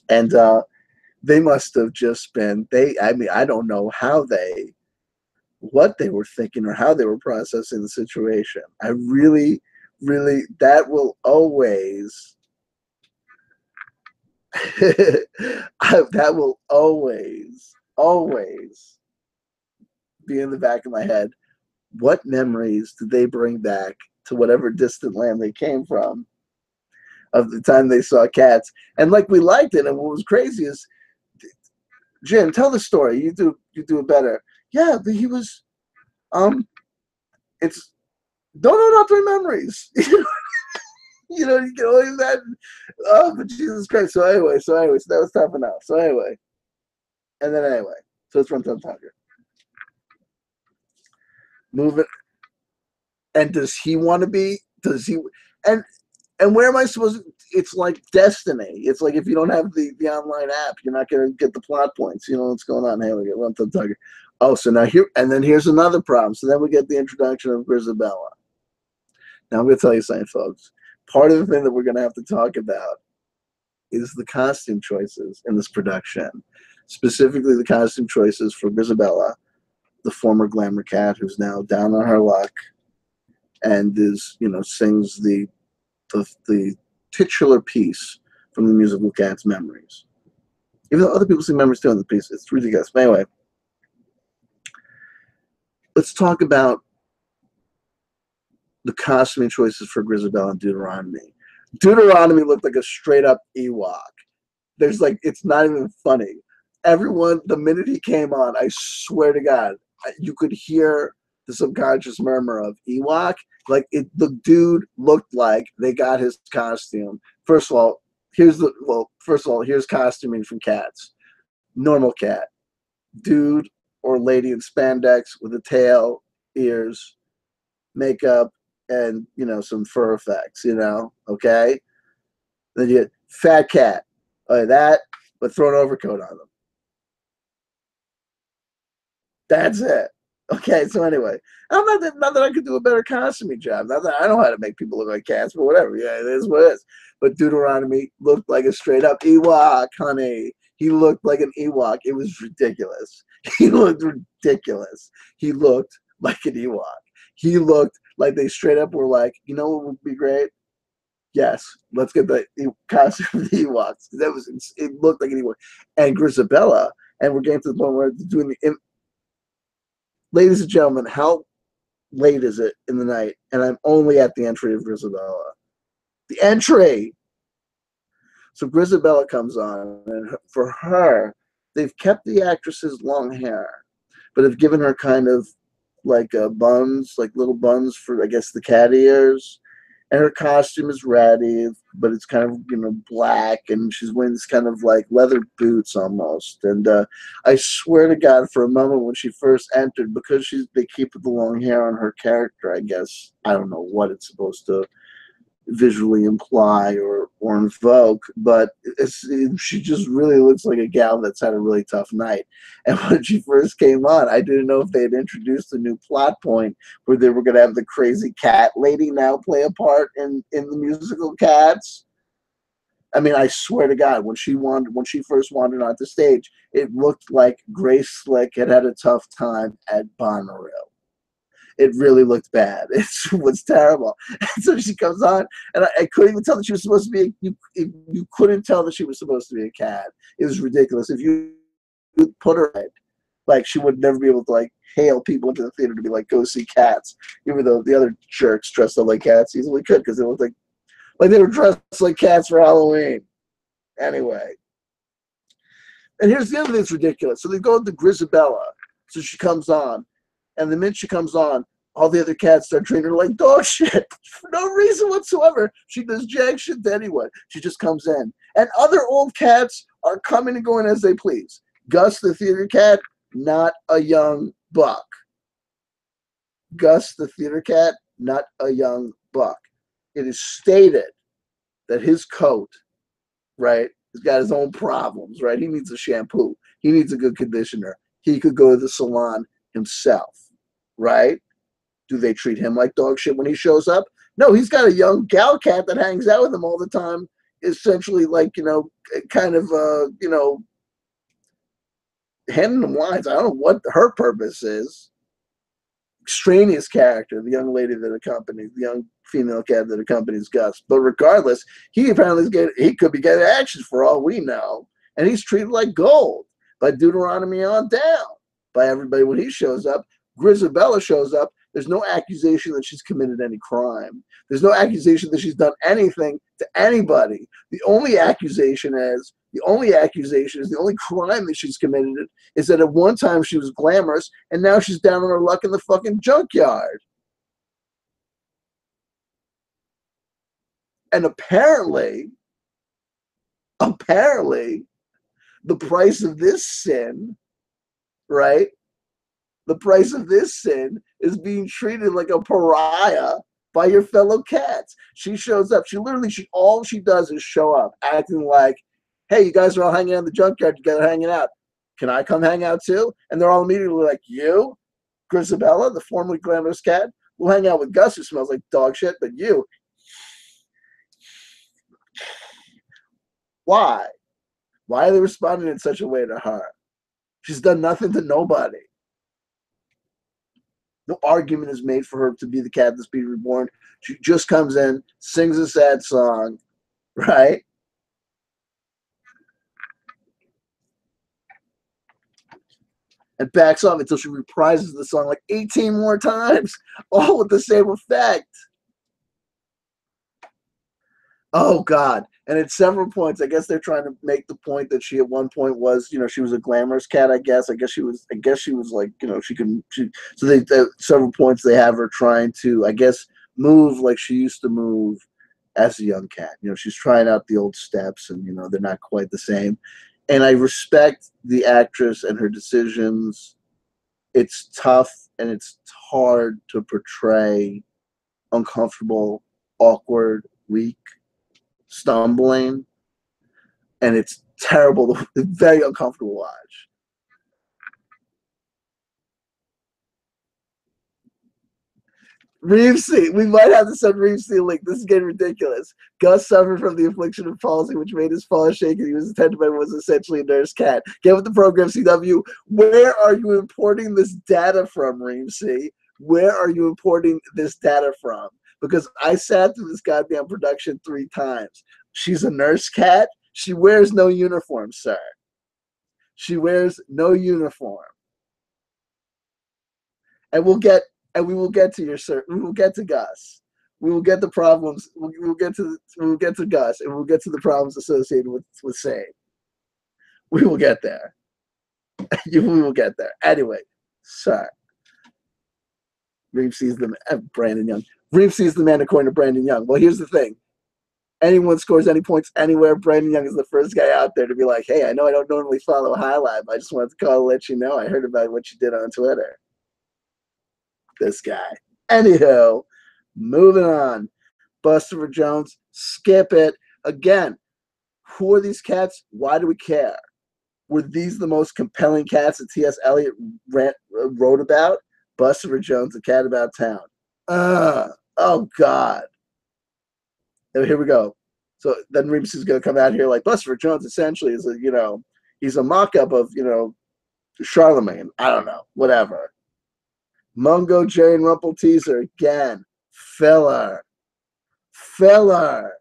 And they must have just been, I don't know what they were thinking or how they were processing the situation. I really, really, that will always be in the back of my head. What memories did they bring back to whatever distant land they came from of the time they saw Cats? And like, we liked it, and what was crazy is, Jim, tell the story. You do it better. Yeah, but he was it's not during Memories. You can only imagine. Oh, but Jesus Christ. So anyway, so that was tough enough. So anyway. So it's Rum Tum Tugger. Moving. And does he want to be? Does he? And where am I supposed to? It's like destiny. It's like if you don't have the online app, you're not going to get the plot points. You know what's going on. Hey, we get Rum Tum Tugger. Oh, so now here's another problem. So then we get the introduction of Grisabella. Now I'm going to tell you something, folks. Part of the thing that we're going to have to talk about is the costume choices in this production, specifically the costume choices for Grisabella, the former glamour cat who's now down on her luck and is, sings the titular piece from the musical Cats Memories. Even though other people sing Memories too in the piece, it's ridiculous. But anyway, let's talk about the costuming choices for Grisabella and Deuteronomy. Deuteronomy looked like a straight up Ewok. It's not even funny. Everyone, the minute he came on, I swear to God, you could hear the subconscious murmur of Ewok. The dude looked like they got his costume. First of all, here's costuming from Cats. Normal cat. Dude or lady in spandex with a tail, ears, makeup, and some fur effects, okay? Then you get fat cat, like that, but throw an overcoat on them. That's it. Okay, so anyway, I'm not that I could do a better costuming job. Not that I know how to make people look like cats, but whatever. Yeah, it is what it is. But Deuteronomy looked like a straight up Ewok, honey. He looked like an Ewok. It was ridiculous. He looked ridiculous. He looked like an Ewok. He looked like they straight up were like, you know what would be great? Yes, let's get the costume of the Ewoks. It looked like an Ewok. And Grisabella, and we're getting to the point where they're doing ladies and gentlemen, how late is it in the night? And I'm only at the entry of Grisabella. The entry! So Grisabella comes on, and for her, they've kept the actress's long hair, but have given her kind of like buns, like little buns for, I guess, the cat ears. And her costume is ratty, but it's kind of, black, and she's wearing this kind of like leather boots almost. And I swear to God, for a moment when she first entered, because they keep the long hair on her character, I guess, I don't know what it's supposed to visually imply or invoke, but she just really looks like a gal that's had a really tough night. And when she first came on, I didn't know if they had introduced a new plot point where they were going to have the crazy cat lady now play a part in the musical Cats. I mean, I swear to God, when she first wandered onto stage, it looked like Grace Slick had a tough time at Bonnaroo. It really looked bad. It was terrible. And so she comes on, and I couldn't even tell that she was supposed to be. You couldn't tell that she was supposed to be a cat. It was ridiculous. If you put her in, like, she would never be able to like hail people into the theater to be like, go see Cats, even though the other jerks dressed up like cats easily could, because they looked like they were dressed like cats for Halloween. Anyway, and here's the other thing that's ridiculous. So they go to Grisabella. So she comes on, and the minute she comes on, all the other cats start treating her like dog shit for no reason whatsoever. She does jack shit to anyone. She just comes in. And other old cats are coming and going as they please. Gus, the theater cat, not a young buck. Gus, the theater cat, not a young buck. It is stated that his coat, right, he's got his own problems, right? He needs a shampoo. He needs a good conditioner. He could go to the salon himself, right? Do they treat him like dog shit when he shows up? No, he's got a young gal cat that hangs out with him all the time, essentially like, kind of, handing him lines. I don't know what her purpose is. Extraneous character, the young lady that accompanies, the young female cat that accompanies Gus. But regardless, he could be getting action for all we know. And he's treated like gold by Deuteronomy on down, by everybody when he shows up. Grisabella shows up. There's no accusation that she's committed any crime. There's no accusation that she's done anything to anybody. The only accusation is the only crime that she's committed is that at one time she was glamorous and now she's down on her luck in the fucking junkyard. And apparently, the price of this sin, right? The price of this sin is being treated like a pariah by your fellow cats. She shows up. All she does is show up, acting like, hey, you guys are all hanging out in the junkyard together, hanging out. Can I come hang out too? And they're all immediately like, you, Grisabella, the formerly glamorous cat, will hang out with Gus, who smells like dog shit, but you. Why? Why are they responding in such a way to her? She's done nothing to nobody. No argument is made for her to be the cat that's being reborn. She just comes in, sings a sad song, right? And backs off until she reprises the song like 18 more times, all with the same effect. Oh, God. And at several points, I guess they're trying to make the point that she at one point was, she was a glamorous cat, I guess. I guess she was like, so they, at several points they have her trying to, I guess, move like she used to move as a young cat. She's trying out the old steps and, they're not quite the same. And I respect the actress and her decisions. It's tough and it's hard to portray uncomfortable, awkward, weak, stumbling, and it's terrible, very uncomfortable watch. Reeves C. We might have to send Reeves C. a link. This is getting ridiculous. Gus suffered from the affliction of palsy, which made his paw shaky. He was attended by what was essentially a nurse cat. Get with the program, CW. Where are you importing this data from, Reeves C? Where are you importing this data from? Because I sat through this goddamn production 3 times. She's a nurse cat. She wears no uniform, sir. She wears no uniform. And we will get to your sir. We will get to Gus. We will get the problems. We will get to Gus, and we'll get to the problems associated with Sane. We will get there. We will get there. Anyway, sir. Reeves sees the Brandon Young. Reeves sees the man according to Brandon Young. Well, here's the thing. Anyone scores any points anywhere, Brandon Young is the first guy out there to be like, hey, I know I don't normally follow High Live. I just wanted to call and let you know I heard about what you did on Twitter. This guy. Anywho, moving on. Buster Jones, skip it. Again, who are these cats? Why do we care? Were these the most compelling cats that T.S. Eliot wrote about? Buster Jones, The Cat About Town. Oh, God. And here we go. So then Reeves is going to come out here like Buster Jones essentially is he's a mock-up of, Charlemagne. I don't know. Whatever. Mungo, Jerry, and Rumple Teaser again. Filler. Filler.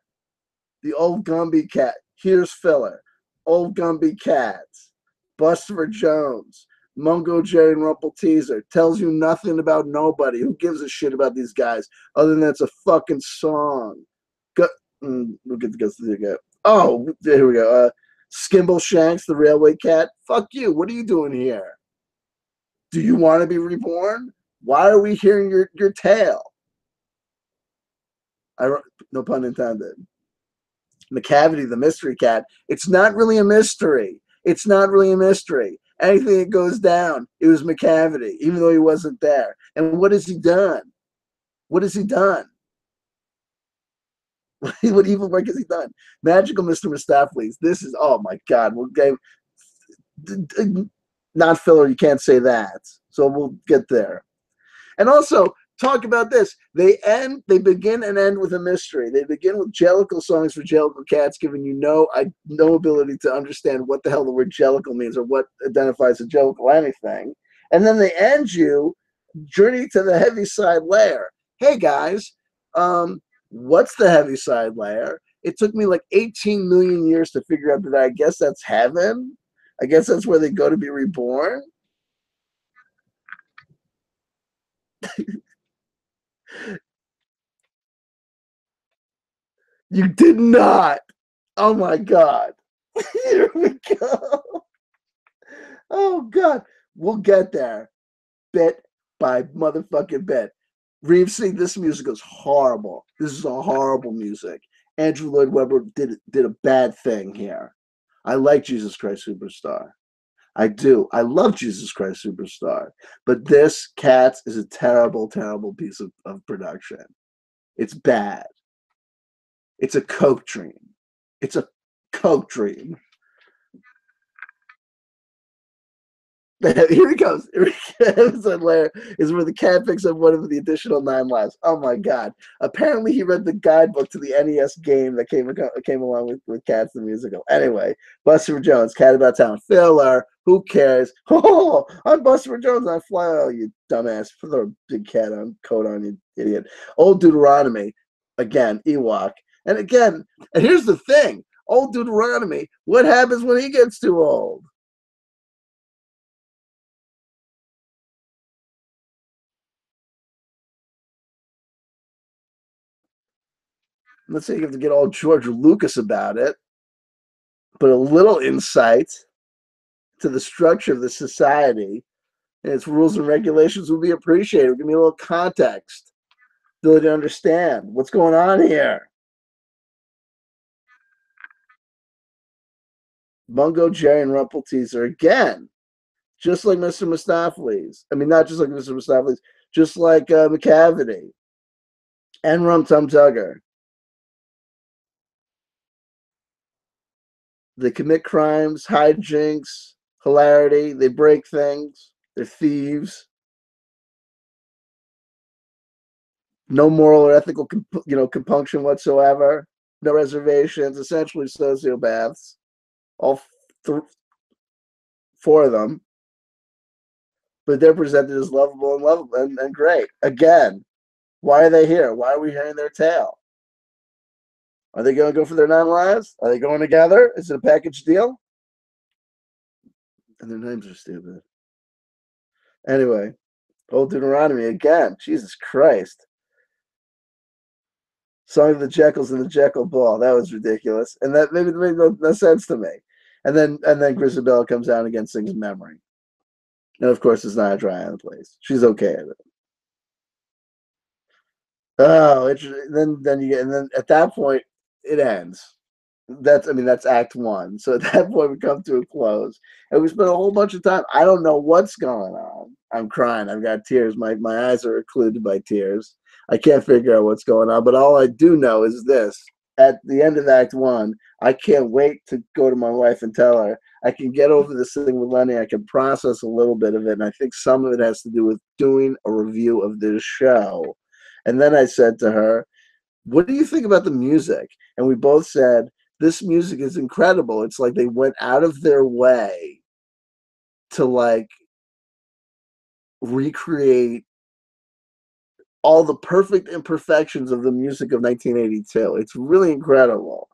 The old Gumby cat. Here's filler. Old Gumby cats. Buster Jones. Mungo, Jerry, and Rumple Teaser. Tells you nothing about nobody. Who gives a shit about these guys other than it's a fucking song? We'll get to go through again. Oh, here we go. Skimble Shanks, the railway cat. Fuck you. What are you doing here? Do you want to be reborn? Why are we hearing your tale? No pun intended. McCavity, the mystery cat. It's not really a mystery. It's not really a mystery. Anything that goes down, it was McCavity, even though he wasn't there. And what has he done? What has he done? What evil work has he done? Magical Mr. Mistopheles. This is, oh my God. Not filler, you can't say that. So we'll get there. And also, talk about this. They begin and end with a mystery. They begin with Jellicle songs for Jellicle cats, giving you no ability to understand what the hell the word Jellicle means or what identifies a Jellicle anything. And then they end you Journey to the Heaviside Layer. Hey guys, what's the Heaviside Layer? It took me like 18 million years to figure out that I guess that's heaven. I guess that's where they go to be reborn. You did not. Oh my God. Here we go. Oh God. We'll get there. Bit by motherfucking bit. Reeves, see, this music is horrible. This is a horrible music. Andrew Lloyd Webber did a bad thing here. I like Jesus Christ Superstar. I do. I love Jesus Christ Superstar. But this, Cats, is a terrible, terrible piece of production. It's bad. It's a coke dream. It's a coke dream. Here he goes. Episode layer is where the cat picks up one of the additional 9 lives. Oh my God. Apparently he read the guidebook to the NES game that came along with Cats the Musical. Anyway, Buster Jones, Cat About Town. Filler. Who cares? Oh, I'm Buster Jones. I fly. Oh, you dumbass. Put a big cat coat on, you idiot. Old Deuteronomy. Again, Ewok. And again, and here's the thing. Old Deuteronomy. What happens when he gets too old? Let's say you have to get all George Lucas about it, but a little insight to the structure of the society and its rules and regulations would be appreciated. Give me a little context, ability to understand what's going on here. Mungo, Jerry, and Rumple Teaser again, just like Mr. Mistopheles. I mean, not just like Mr. Mistopheles, just like McCavity and Rum Tum Tugger. They commit crimes, hijinks, hilarity. They break things. They're thieves. No moral or ethical, compunction whatsoever. No reservations. Essentially sociopaths. All 4 of them. But they're presented as lovable and great. Again, why are they here? Why are we hearing their tale? Are they going to go for their 9 lives? Are they going together? Is it a package deal? And their names are stupid. Anyway, Old Deuteronomy again. Jesus Christ. Song of the Jekylls and the Jekyll Ball. That was ridiculous. And that maybe made no sense to me. And then Grisabella comes down again, sings Memory. And of course, it's not a dry on the place. She's okay at it. Oh, then at that point, it ends. That's Act 1. So at that point, we come to a close, and we spent a whole bunch of time. I don't know what's going on. I'm crying. I've got tears. My eyes are occluded by tears. I can't figure out what's going on, but all I do know is this. At the end of Act 1, I can't wait to go to my wife and tell her I can get over this thing with Lenny. I can process a little bit of it, and I think some of it has to do with doing a review of this show. And then I said to her, what do you think about the music? And we both said, this music is incredible. It's like they went out of their way to like recreate all the perfect imperfections of the music of 1982. It's really incredible.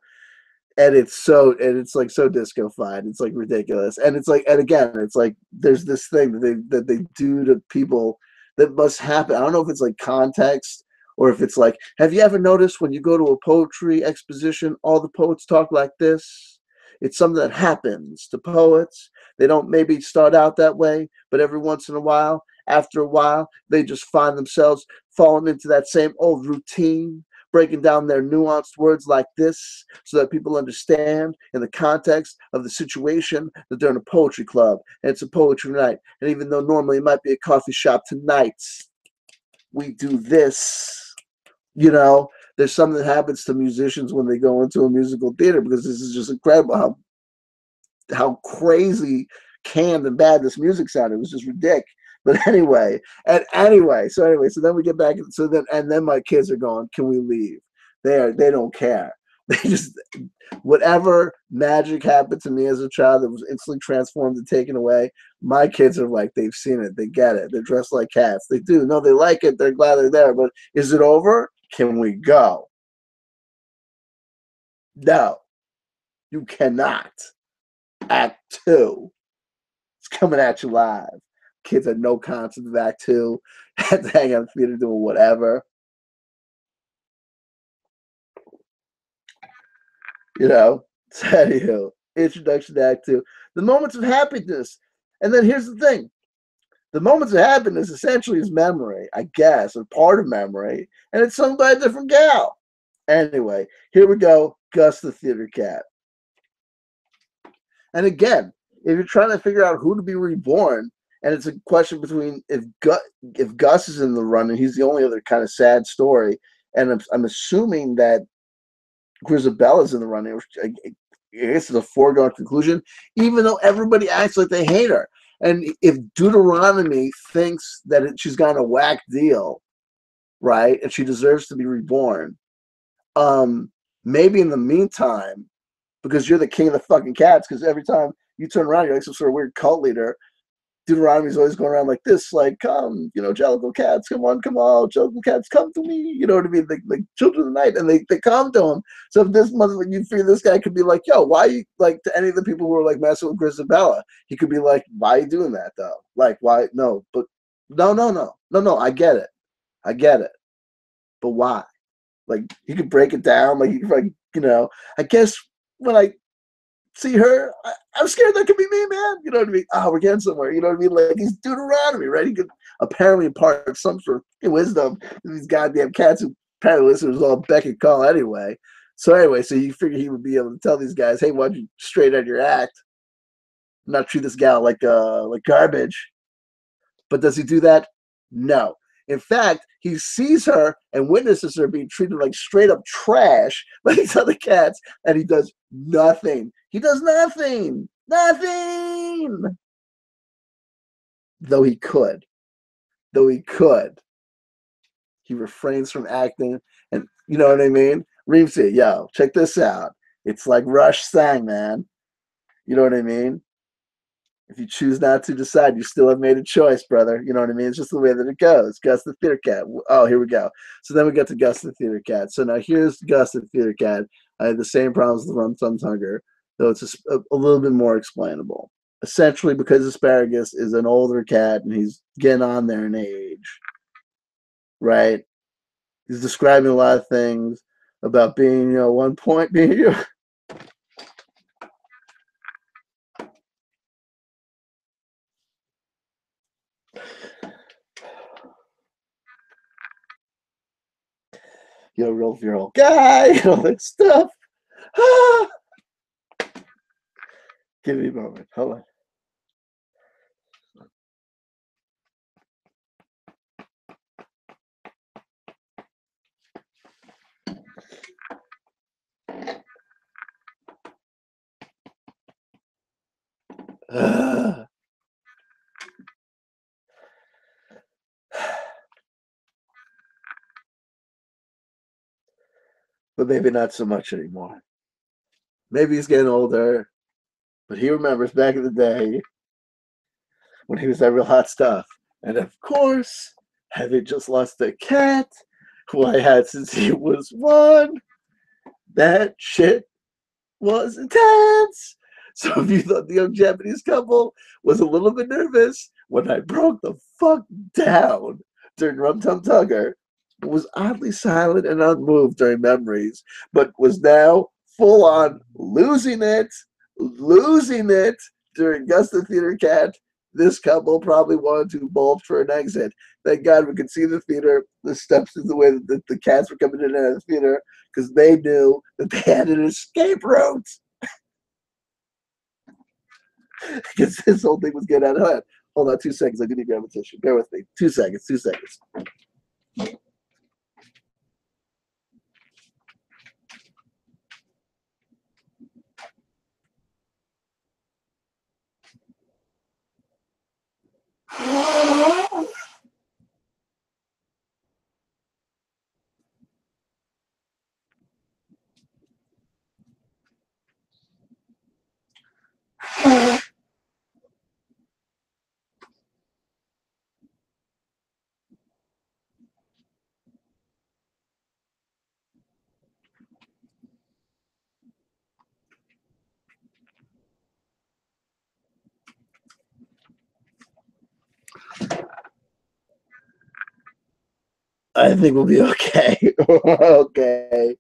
And it's like so disco-fied. It's like ridiculous. And it's like, and again, it's like there's this thing that they do to people that must happen. I don't know if it's like context or if it's like, have you ever noticed when you go to a poetry exposition, all the poets talk like this? It's something that happens to poets. They don't maybe start out that way, but every once in a while, after a while, they just find themselves falling into that same old routine, breaking down their nuanced words like this so that people understand in the context of the situation that they're in a poetry club and it's a poetry night. And even though normally it might be a coffee shop, tonight we do this. You know, there's something that happens to musicians when they go into a musical theater, because this is just incredible how crazy canned and bad this music sounded. It was just ridiculous. But anyway, so then we get back, and then my kids are going, can we leave? They don't care. They just, whatever magic happened to me as a child that was instantly transformed and taken away, my kids are like, they've seen it, they get it, they're dressed like cats. They do. No, they like it, they're glad they're there, but is it over? Can we go? No, you cannot. Act 2. It's coming at you live. Kids had no concept of Act 2. Had to hang out in the theater doing whatever. You know, so anywho, introduction to Act 2. The moments of happiness. And then here's the thing. The moments of happiness essentially is memory, I guess, or part of memory. And it's sung by a different gal. Anyway, here we go. Gus the Theater Cat. And again, if you're trying to figure out who to be reborn, and it's a question between if Gus is in the running, he's the only other kind of sad story, and I'm assuming that Grisabella's in the running, which I guess is a foregone conclusion, even though everybody acts like they hate her. And if Deuteronomy thinks that she's got a whack deal, right, and she deserves to be reborn, maybe in the meantime, because you're the king of the fucking cats, because every time you turn around, you're like some sort of weird cult leader. Deuteronomy's always going around like this, like, come, Jellicle cats, come on, Jellicle cats, come to me, you know what I mean? Like children of the night, and they come to him. So if this motherfucker, you figure this guy could be like, yo, why you, like, to any of the people who are like messing with Grisabella, he could be like, why are you doing that though? Like, why? No, but no, I get it, but why? Like, he could break it down, like, he could, like, I guess when I see her, I'm scared that could be me, man. You know what I mean? Oh, we're getting somewhere. You know what I mean? Like, he's Deuteronomy, right? He could apparently impart some sort of wisdom to these goddamn cats who apparently listen to all beck and call anyway. So anyway, so you figure he would be able to tell these guys, hey, why don't you straighten out your act? Not treat this gal like garbage. But does he do that? No. In fact, he sees her and witnesses her being treated like straight up trash by these other cats, and he does nothing. He does nothing. Nothing. Though he could. He refrains from acting, and you know what I mean? Reemsy, yo, check this out. It's like Rush sang, man. You know what I mean? If you choose not to decide, you still have made a choice, brother. You know what I mean? It's just the way that it goes. Gus the Theater Cat. Oh, here we go. So then we get to Gus the Theater Cat. So now here's Gus the Theater Cat. I had the same problems with the Rum Tum Tugger, though it's a little bit more explainable. Essentially, because Asparagus is an older cat and he's getting on there in age, right? He's describing a lot of things about being, one point being, real virile guy and all that stuff. Give me a moment. Hold on. But maybe not so much anymore. Maybe he's getting older, but he remembers back in the day when he was that real hot stuff. And of course, having just lost a cat who I had since he was one, that shit was intense. So if you thought the young Japanese couple was a little bit nervous when I broke the fuck down during Rum Tum Tugger, was oddly silent and unmoved during memories, but was now full on losing it during Gus the Theater Cat. This couple probably wanted to bulge for an exit. Thank God we could see the theater, the steps in the way that the cats were coming in and out of the theater, because they knew that they had an escape route. Because this whole thing was getting out of hand. Hold on 2 seconds. I do need to grab a tissue. Bear with me. 2 seconds. 2 seconds. I think we'll be okay. Okay.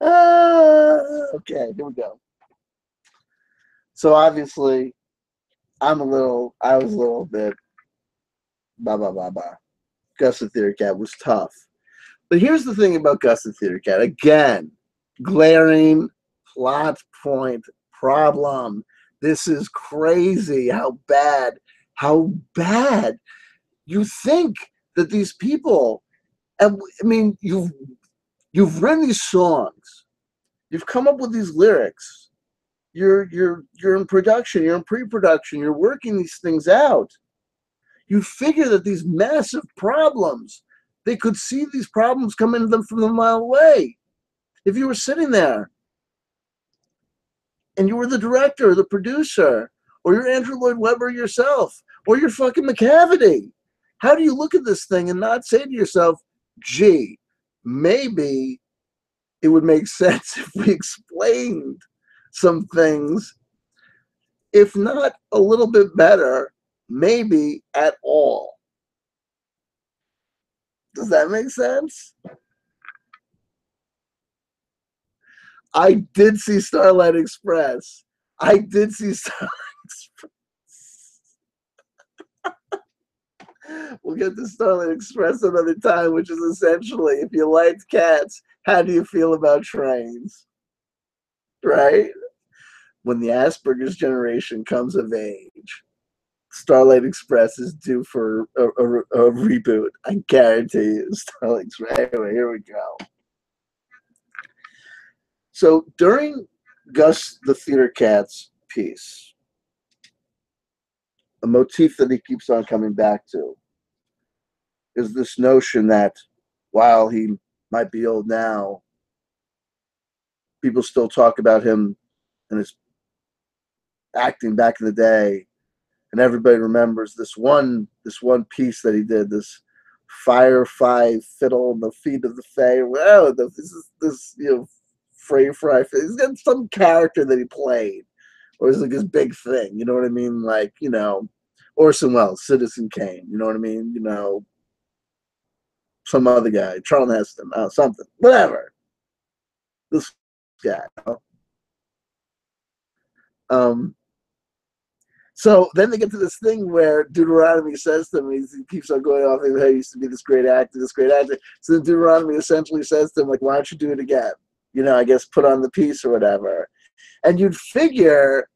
Okay, here we go. So obviously, I was a little bit, blah, blah, blah, blah. Gus the Theater Cat was tough. But here's the thing about Gus the Theater Cat. Again, glaring plot point problem. This is crazy how bad you think that these people, I mean, you've written these songs, you've come up with these lyrics, you're in production, you're in pre-production, you're working these things out. You figure that these massive problems, they could see these problems coming to them from a mile away. If you were sitting there and you were the director or the producer, or you're Andrew Lloyd Webber yourself, or you're fucking McCavity, how do you look at this thing and not say to yourself, gee, maybe it would make sense if we explained some things, if not a little bit better, maybe at all. Does that make sense? I did see Starlight Express. I did see Starlight Express. We'll get to Starlight Express another time, which is essentially, if you liked cats, how do you feel about trains? Right? When the Asperger's generation comes of age, Starlight Express is due for a reboot. I guarantee you. Starlight Express. Anyway, here we go. So during Gus the Theater Cat's piece, a motif that he keeps on coming back to is this notion that while he might be old now, people still talk about him and his acting back in the day, and everybody remembers this one piece that he did, this Firefly Fiddle in the Feet of the Fae. Well, this Frey Fry. He's got some character that he played, or it's like his big thing. You know what I mean? Like, Orson Welles, Citizen Kane. You know what I mean? Some other guy, Charlton Heston, something, whatever. This guy. So then they get to this thing where Deuteronomy says to him, he keeps on going off, hey, he used to be this great actor. So then Deuteronomy essentially says to him, like, why don't you do it again? I guess put on the piece or whatever. And you'd figure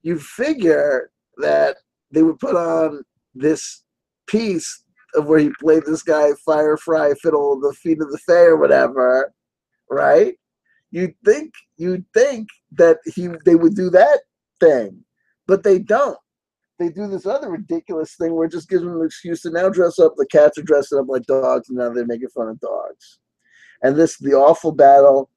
that they would put on this piece of where he played this guy, Firefly Fiddle, the Feet of the Fae or whatever, right? You'd think that they would do that thing. But they don't. They do this other ridiculous thing where it just gives them an excuse to now dress up. The cats are dressing up like dogs, and now they're making fun of dogs. And this, the awful battle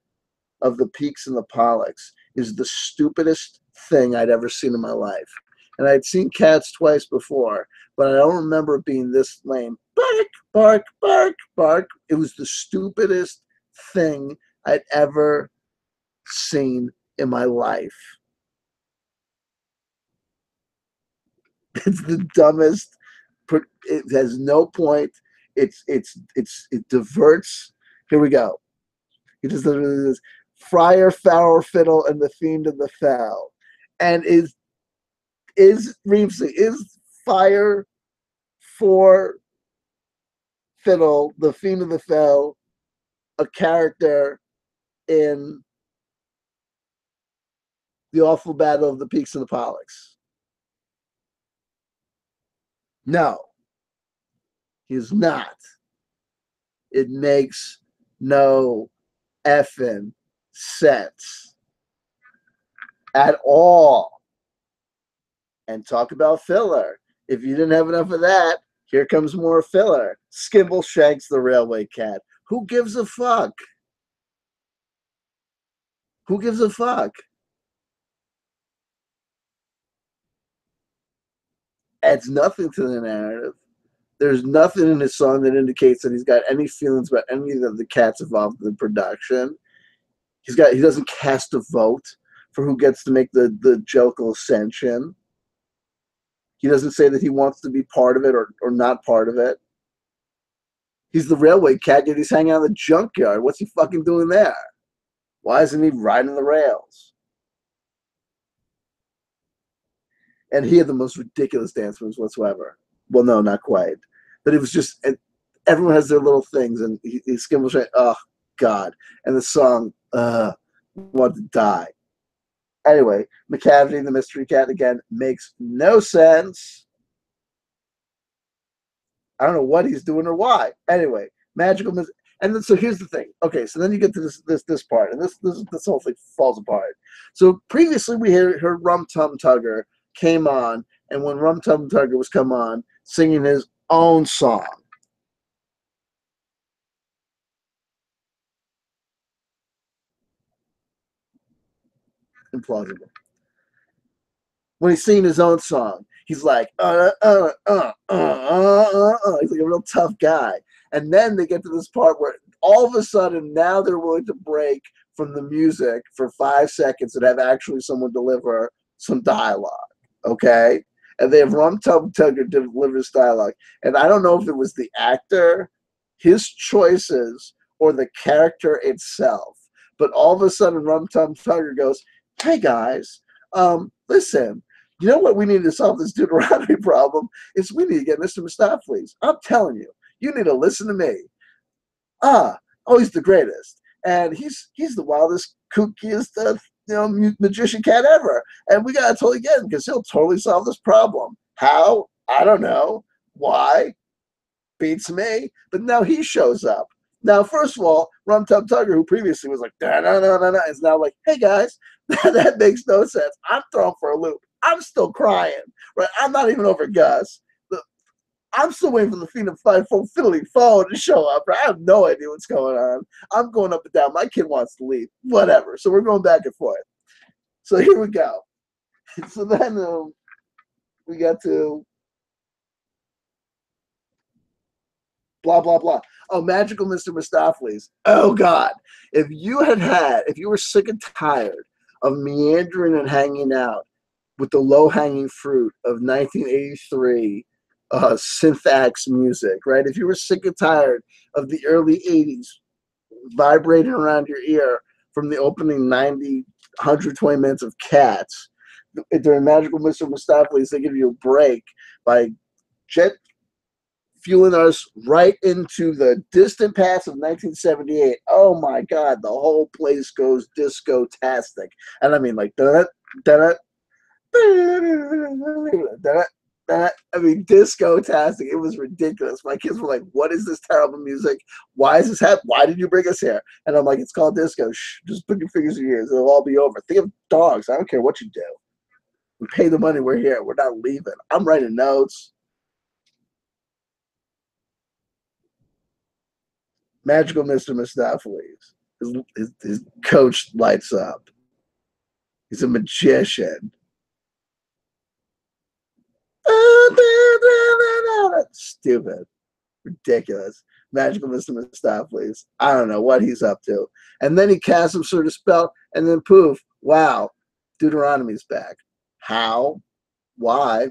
of the Peaks and the Pollocks, is the stupidest thing I'd ever seen in my life. And I'd seen Cats twice before, but I don't remember it being this lame. Bark, bark, bark, bark. It was the stupidest thing I'd ever seen in my life. It's the dumbest. It has no point. It diverts. Here we go. He just does this. Friar, Farrow, Fiddle, and the Fiend of the Fell. And is Reemsley, is Fire for Fiddle, the Fiend of the Fell, a character in the awful battle of the Peaks and the Pollocks? No, he is not. It makes no effing sense at all. And talk about filler. If you didn't have enough of that, here comes more filler. Skimbleshanks the Railway Cat. Who gives a fuck? Who gives a fuck? Adds nothing to the narrative. There's nothing in his song that indicates that he's got any feelings about any of the cats involved in the production. He doesn't cast a vote for who gets to make the jokel ascension. He doesn't say that he wants to be part of it or not part of it. He's the railway cat, yet he's hanging out in the junkyard. What's he fucking doing there? Why isn't he riding the rails? And he had the most ridiculous dance moves whatsoever. Well, no, not quite. But it was just, everyone has their little things, and he skimmels right, oh, God. And the song, want to die. Anyway, McCavity, the mystery cat, again, makes no sense. I don't know what he's doing or why. Anyway, magical, and then so here's the thing. Okay, so then you get to this part, and this whole thing falls apart. So previously we heard Rum Tum Tugger came on, and when Rum Tum Tugger was come on, singing his own song. Implausible. When he's singing his own song, he's like, he's like a real tough guy. And then they get to this part where all of a sudden now they're willing to break from the music for 5 seconds and have actually someone deliver some dialogue. Okay? And they have Rum Tum Tugger deliver this dialogue. And I don't know if it was the actor, his choices, or the character itself. But all of a sudden Rum Tum Tugger goes, hey guys, listen, you know what we need to solve this Deuteronomy problem is we need to get Mr. Mistopheles. I'm telling you, you need to listen to me. He's the greatest. And he's the wildest, kookiest, magician cat ever. And we got to totally get him because he'll totally solve this problem. How? I don't know. Why? Beats me. But now he shows up. Now, first of all, Rum Tum Tugger, who previously was like, da-na-na-na-na, is now like, hey, guys, that makes no sense. I'm thrown for a loop. I'm still crying. Right? I'm not even over Gus. I'm still waiting for the Fiend of Fiddly Phone to show up. Right? I have no idea what's going on. I'm going up and down. My kid wants to leave. Whatever. So we're going back and forth. So here we go. So then we got to blah, blah, blah. Oh, magical Mr. Mistopheles. Oh, God. If you were sick and tired of meandering and hanging out with the low-hanging fruit of 1983 synth-axe music, right? If you were sick and tired of the early 80s vibrating around your ear from the opening 120 minutes of Cats, during Magical Mr. Mistopheles, they give you a break by jet fueling us right into the distant past of 1978. Oh my God, the whole place goes disco-tastic. And I mean, like, disco-tastic. It was ridiculous. My kids were like, what is this terrible music? Why is this happening? Why did you bring us here? And I'm like, it's called disco. Shh, just put your fingers in your ears. It'll all be over. Think of dogs. I don't care what you do. We pay the money. We're here. We're not leaving. I'm writing notes. Magical Mr. Mistopheles. His coach lights up. He's a magician. Stupid. Ridiculous. Magical Mr. Mistopheles. I don't know what he's up to. And then he casts some sort of spell, and then poof, wow, Deuteronomy's back. How? Why?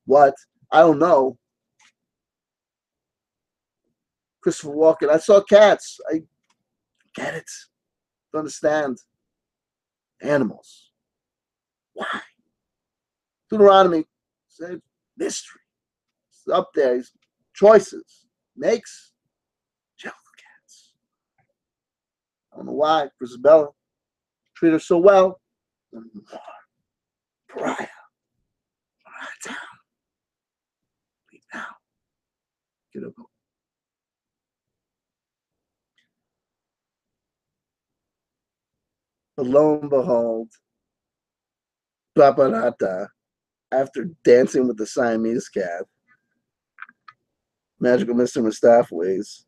What? I don't know. Christopher Walken. I saw Cats. I get it. Don't understand. Animals. Why? Deuteronomy. Mystery. It's up there. He's choices. Makes. Jello Cats. I don't know why. Grisabella. Treat her so well. Pariah. Pariah down. Leave now. Get up. But lo and behold, Babarata, after dancing with the Siamese cat, Magical Mr. Mistopheles,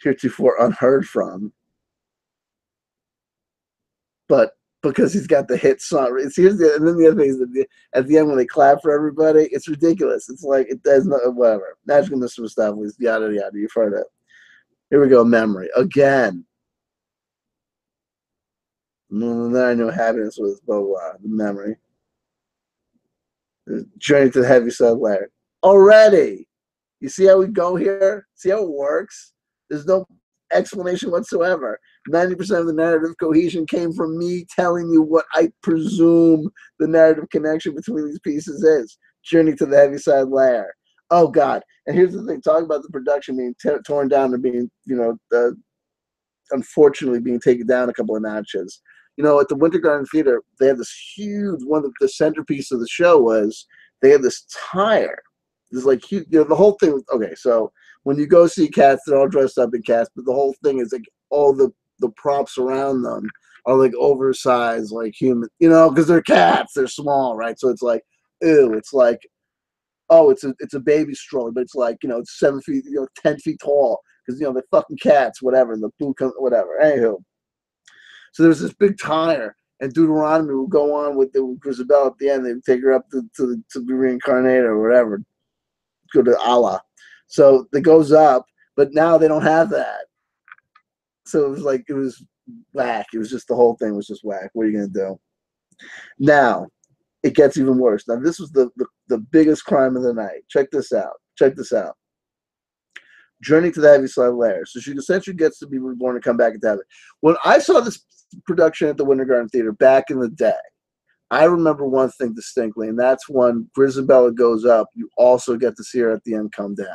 heretofore unheard from, but because he's got the hit song. And then the other thing is that at the end when they clap for everybody, it's ridiculous. It's like it does not whatever. Magical Mr. Mistopheles, yada yada. You've heard it. Here we go. Memory again. And then I know happiness was blah blah. The memory. The journey to the heavy side layer. Already. You see how we go here? See how it works? There's no explanation whatsoever. 90% of the narrative cohesion came from me telling you what I presume the narrative connection between these pieces is. Journey to the heavy side layer. Oh God! And here's the thing: talk about the production being torn down and being, unfortunately being taken down a couple of notches. At the Winter Garden Theater, they had this huge one. The centerpiece of the show was they had this tire. This like huge, the whole thing. Okay, so when you go see Cats, they're all dressed up in Cats, but the whole thing is like all the props around them are like oversized, like human, because they're cats, they're small, right? So it's like, ew, it's like, oh, it's a baby stroller, but it's like, it's 7 feet, 10 feet tall, because they're fucking cats, whatever, and the boo comes, whatever. Anywho, so there's this big tire, and Deuteronomy will go on with Grisabella at the end. They take her up to be reincarnated or whatever, go to Allah. So it goes up, but now they don't have that. So it was whack. It was just the whole thing was just whack. What are you gonna do? Now it gets even worse. Now this was the biggest crime of the night. Check this out. Check this out. Journey to the heavy side layer. So she essentially gets to be reborn and come back into heaven. When I saw this production at the Winter Garden Theater back in the day, I remember one thing distinctly, and that's when Grisabella goes up, you also get to see her at the end come down.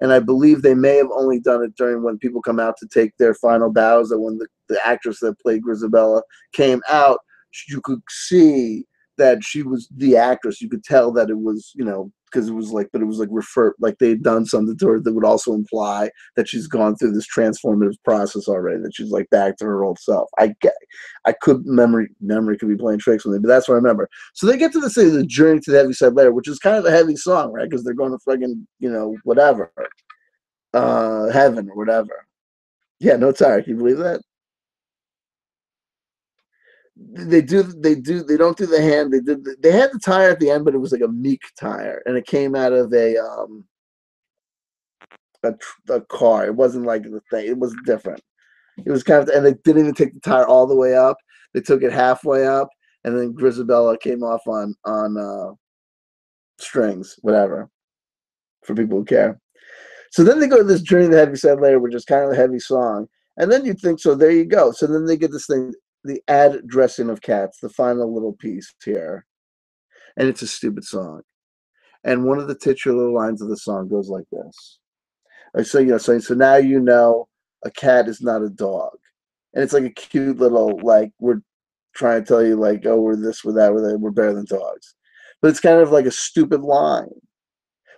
And I believe they may have only done it during when people come out to take their final bows, that when the actress that played Grisabella came out, you could see that she was the actress. You could tell that it was, because it was like, but it was like like they'd done something to her that would also imply that she's gone through this transformative process already, that she's like back to her old self. Memory could be playing tricks with me, but that's what I remember. So they get to the journey to the heavy side layer, which is kind of a heavy song, right? Because they're going to fucking, whatever, heaven or whatever. Yeah, no tire. Can you believe that? They don't do the hand. They had the tire at the end, but it was like a meek tire, and it came out of a car. It wasn't like the thing. It was different. It was kind of, and they didn't even take the tire all the way up. They took it halfway up, and then Grisabella came off on strings, whatever, for people who care. So then they go to this journey to the heavy side layer, which is kind of a heavy song, and then you think, so there you go. So then they get this thing, the addressing of cats, the final little piece here, and it's a stupid song. And one of the titular lines of the song goes like this. So now you know a cat is not a dog. And it's like a cute little, like, we're trying to tell you, like, oh, we're this, we're that, we're better than dogs. But it's kind of like a stupid line.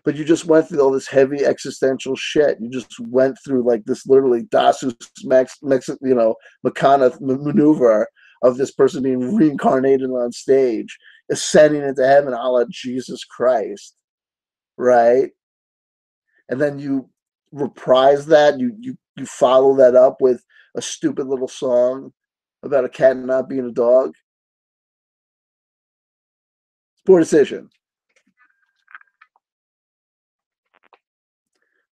But you just went through all this heavy existential shit. You just went through like this literally Dasus Makana maneuver of this person being reincarnated on stage, ascending into heaven a la Jesus Christ, right? And then you reprise that, you follow that up with a stupid little song about a cat not being a dog. It's poor decision.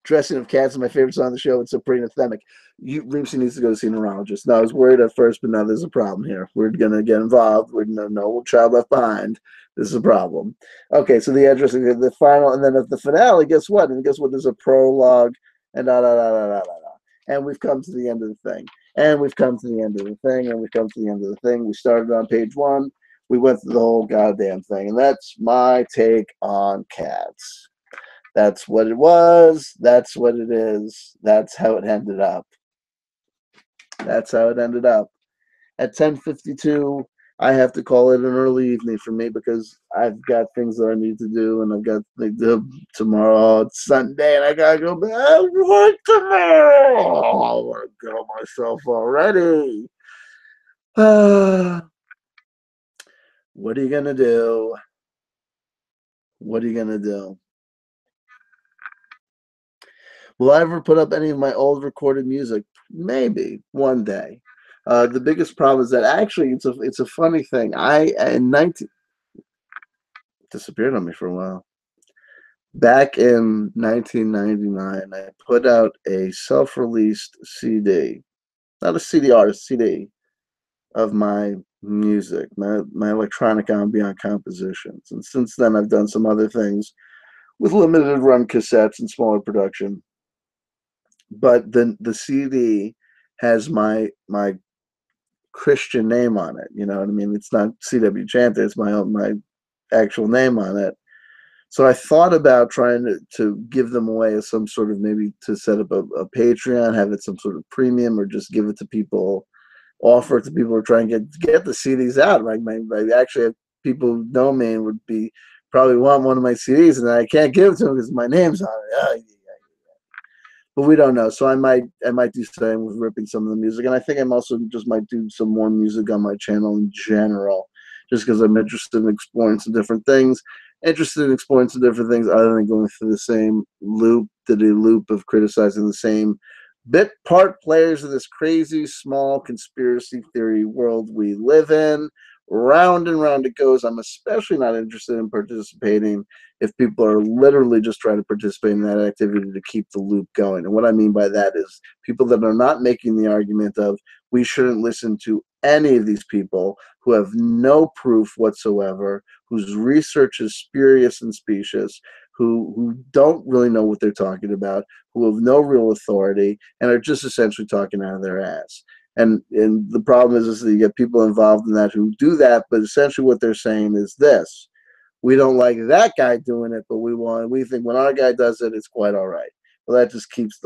Dressing of Cats is my favorite song on the show. It's so pretty anthemic. Reemsy needs to go to see a neurologist. No, I was worried at first, but now there's a problem here. We're going to get involved. We're no child left behind. This is a problem. Okay, so the address, the final, and then at the finale, guess what? And guess what? There's a prologue, and da da da da da da da. And we've come to the end of the thing. And we've come to the end of the thing. And we've come to the end of the thing. We started on page 1. We went through the whole goddamn thing. And that's my take on Cats. That's what it was. That's what it is. That's how it ended up. That's how it ended up. At 10:52, I have to call it an early evening for me because I've got things that I need to do, and I've got tomorrow. It's Sunday, and I gotta go back to work tomorrow. I want to kill myself already. What are you gonna do? What are you gonna do? Will I ever put up any of my old recorded music? Maybe one day. The biggest problem is that actually it's a funny thing. I in 19 disappeared on me for a while. Back in 1999, I put out a self-released CD, not a CD artist, CD of my music, my electronic ambient compositions. And since then, I've done some other things with limited run cassettes and smaller production. But the CD has my Christian name on it. You know what I mean? It's not CW Chanting. It's my actual name on it. So I thought about trying to give them away as some sort of, maybe to set up a Patreon, have it some sort of premium, or just give it to people, offer it to people who are trying to get the CDs out. Like actually have people who know me and would be probably want one of my CDs, and I can't give it to them because my name's on it. But we don't know. So I might do something with ripping some of the music, and I think I'm also just might do some more music on my channel in general, just because I'm interested in exploring some different things. Interested in exploring some different things other than going through the same loop of criticizing the same bit part players of this crazy small conspiracy theory world we live in. Round and round it goes. I'm especially not interested in participating if people are literally just trying to participate in that activity to keep the loop going. And what I mean by that is people that are not making the argument of we shouldn't listen to any of these people who have no proof whatsoever, whose research is spurious and specious, who don't really know what they're talking about, who have no real authority, and are just essentially talking out of their ass. And the problem is that you get people involved in that who do that, but essentially what they're saying is this: we don't like that guy doing it, but we think when our guy does it, it's quite all right. Well, that just keeps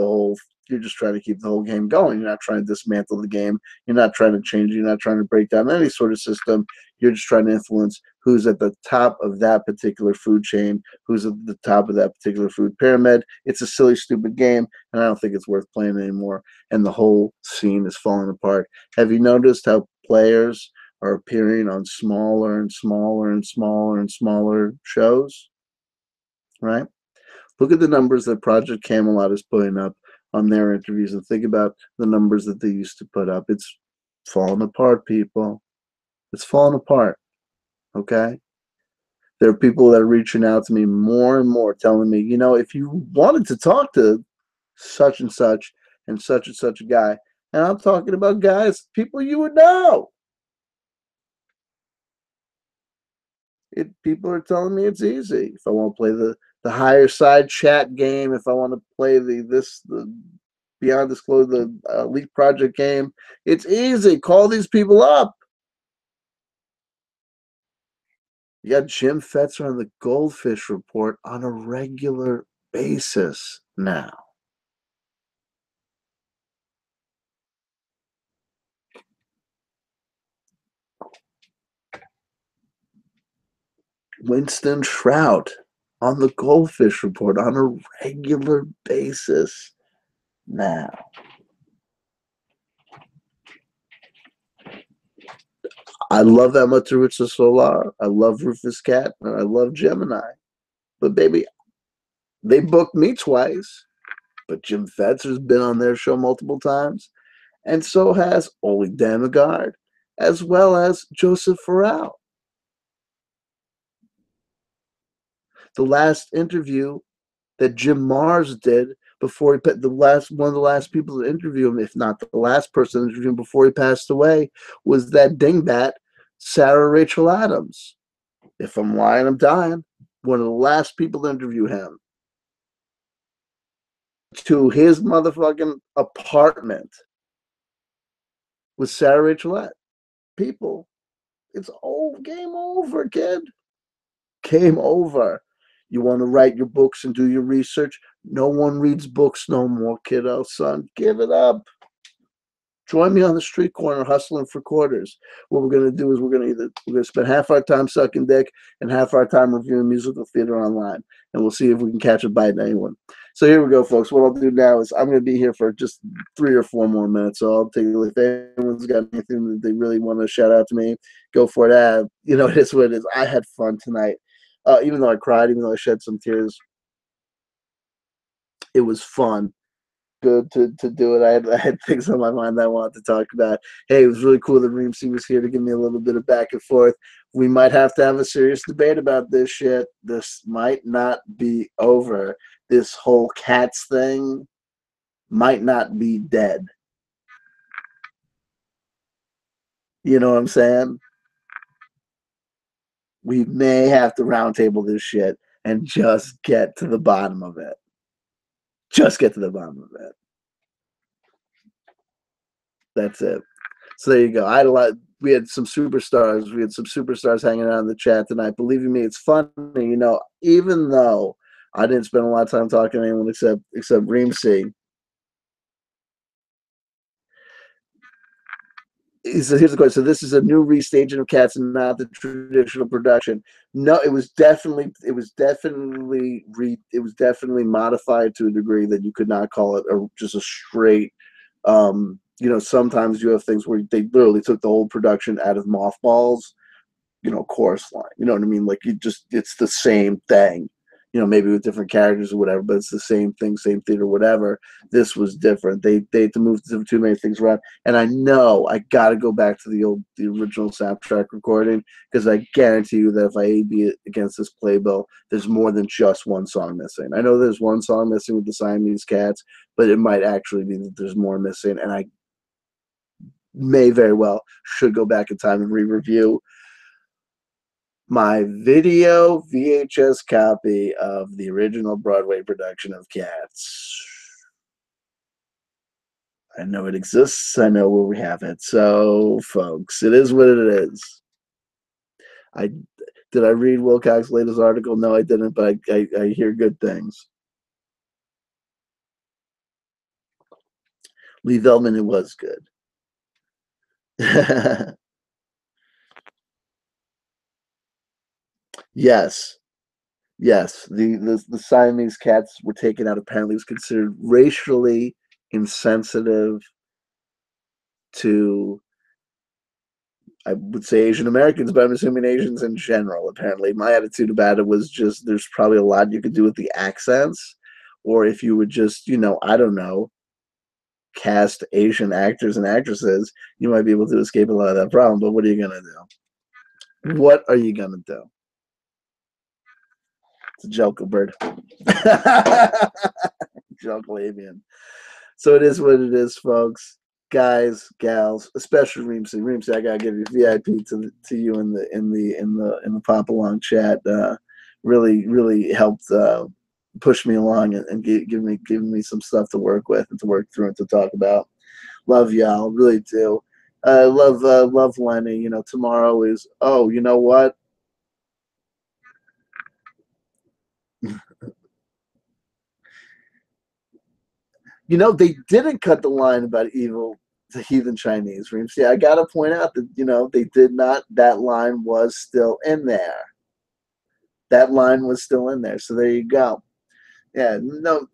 you're just trying to keep the whole game going. You're not trying to dismantle the game. You're not trying to change it. You're not trying to break down any sort of system. You're just trying to influence who's at the top of that particular food chain, who's at the top of that particular food pyramid. It's a silly, stupid game, and I don't think it's worth playing anymore. And the whole scene is falling apart. Have you noticed how players are appearing on smaller and smaller and smaller and smaller shows? Right? Look at the numbers that Project Camelot is putting up on their interviews and think about the numbers that they used to put up. It's falling apart, people. It's falling apart. Okay? There are people that are reaching out to me more and more, telling me, if you wanted to talk to such and such a guy, and I'm talking about guys, people you would know. People are telling me it's easy. If I want to play the higher side chat game, if I want to play the Beyond Disclosure, the Elite Project game, it's easy. Call these people up. You got Jim Fetzer on the Goldfish Report on a regular basis now. Winston Shrout on the Goldfish Report on a regular basis now. I love Emma Teresa Solar. I love Rufus Cat. And I love Gemini. But baby, they booked me twice. But Jim Fetzer's been on their show multiple times. And so has Oli Damigard, as well as Joseph Farrell. The last interview that Jim Mars did before he one of the last people to interview him, if not the last person to interview him before he passed away, was that dingbat Sarah Rachel Adams. If I'm lying, I'm dying. One of the last people to interview him. To his motherfucking apartment with Sarah Rachel Adams. People, it's game over, kid. Game over. You want to write your books and do your research? No one reads books no more, kiddo, son. Give it up. Join me on the street corner hustling for quarters. What we're going to do is we're going to spend half our time sucking dick and half our time reviewing musical theater online. And we'll see if we can catch a bite at anyone. So here we go, folks. What I'll do now is I'm going to be here for just 3 or 4 more minutes. So I'll take, if anyone's got anything that they really want to shout out to me, go for it. You know, it is what it is. I had fun tonight. Even though I cried, even though I shed some tears, it was fun. Good to do it. I had things on my mind that I wanted to talk about. Hey, it was really cool that Reemsy was here to give me a little bit of back and forth. We might have to have a serious debate about this shit. This might not be over. This whole cats thing might not be dead. You know what I'm saying? We may have to roundtable this shit and just get to the bottom of it. Just get to the bottom of it. That's it. So there you go. I had a lot. We had some superstars. We had some superstars hanging out in the chat tonight. Believe me, it's funny. You know, even though I didn't spend a lot of time talking to anyone except Reemsy. He says, here's the question. So this is a new restaging of Cats and not the traditional production. No, it was definitely modified to a degree that you could not call it just a straight. You know, sometimes you have things where they literally took the whole production out of mothballs. You know, chorus line. You know what I mean? Like it's the same thing. You know, maybe with different characters or whatever, but it's the same thing, same theater, whatever. This was different. They had to move too many things around. And I know I got to go back to the original soundtrack recording because I guarantee you that if I A/B it against this playbill, there's more than just one song missing. I know there's one song missing with the Siamese Cats, but it might actually be that there's more missing. And I may very well should go back in time and re-review my video VHS copy of the original Broadway production of Cats. I know it exists. I know where we have it. So, folks, it is what it is. Did I read Wilcox's latest article? No, I didn't, but I hear good things. Lee Velman, it was good. Yes. Yes, the Siamese Cats were taken out. Apparently, it was considered racially insensitive to, I would say, Asian Americans, but I'm assuming Asians in general. Apparently, my attitude about it was just there's probably a lot you could do with the accents, or if you would just, you know, I don't know, cast Asian actors and actresses, you might be able to escape a lot of that problem. But what are you gonna do? What are you gonna do? It's a joke, bird. Joke, Labian. So it is what it is, folks. Guys, gals, especially Reemsy. Reemsy, I gotta give you VIP to you in the pop along chat. Really helped push me along and give me some stuff to work with and to work through and to talk about. Love y'all, really do. Love Lenny. You know, tomorrow is, oh, you know what? You know, they didn't cut the line about evil, the heathen Chinese. See, I got to point out that, you know, they did not, that line was still in there. That line was still in there. So there you go. Yeah, no,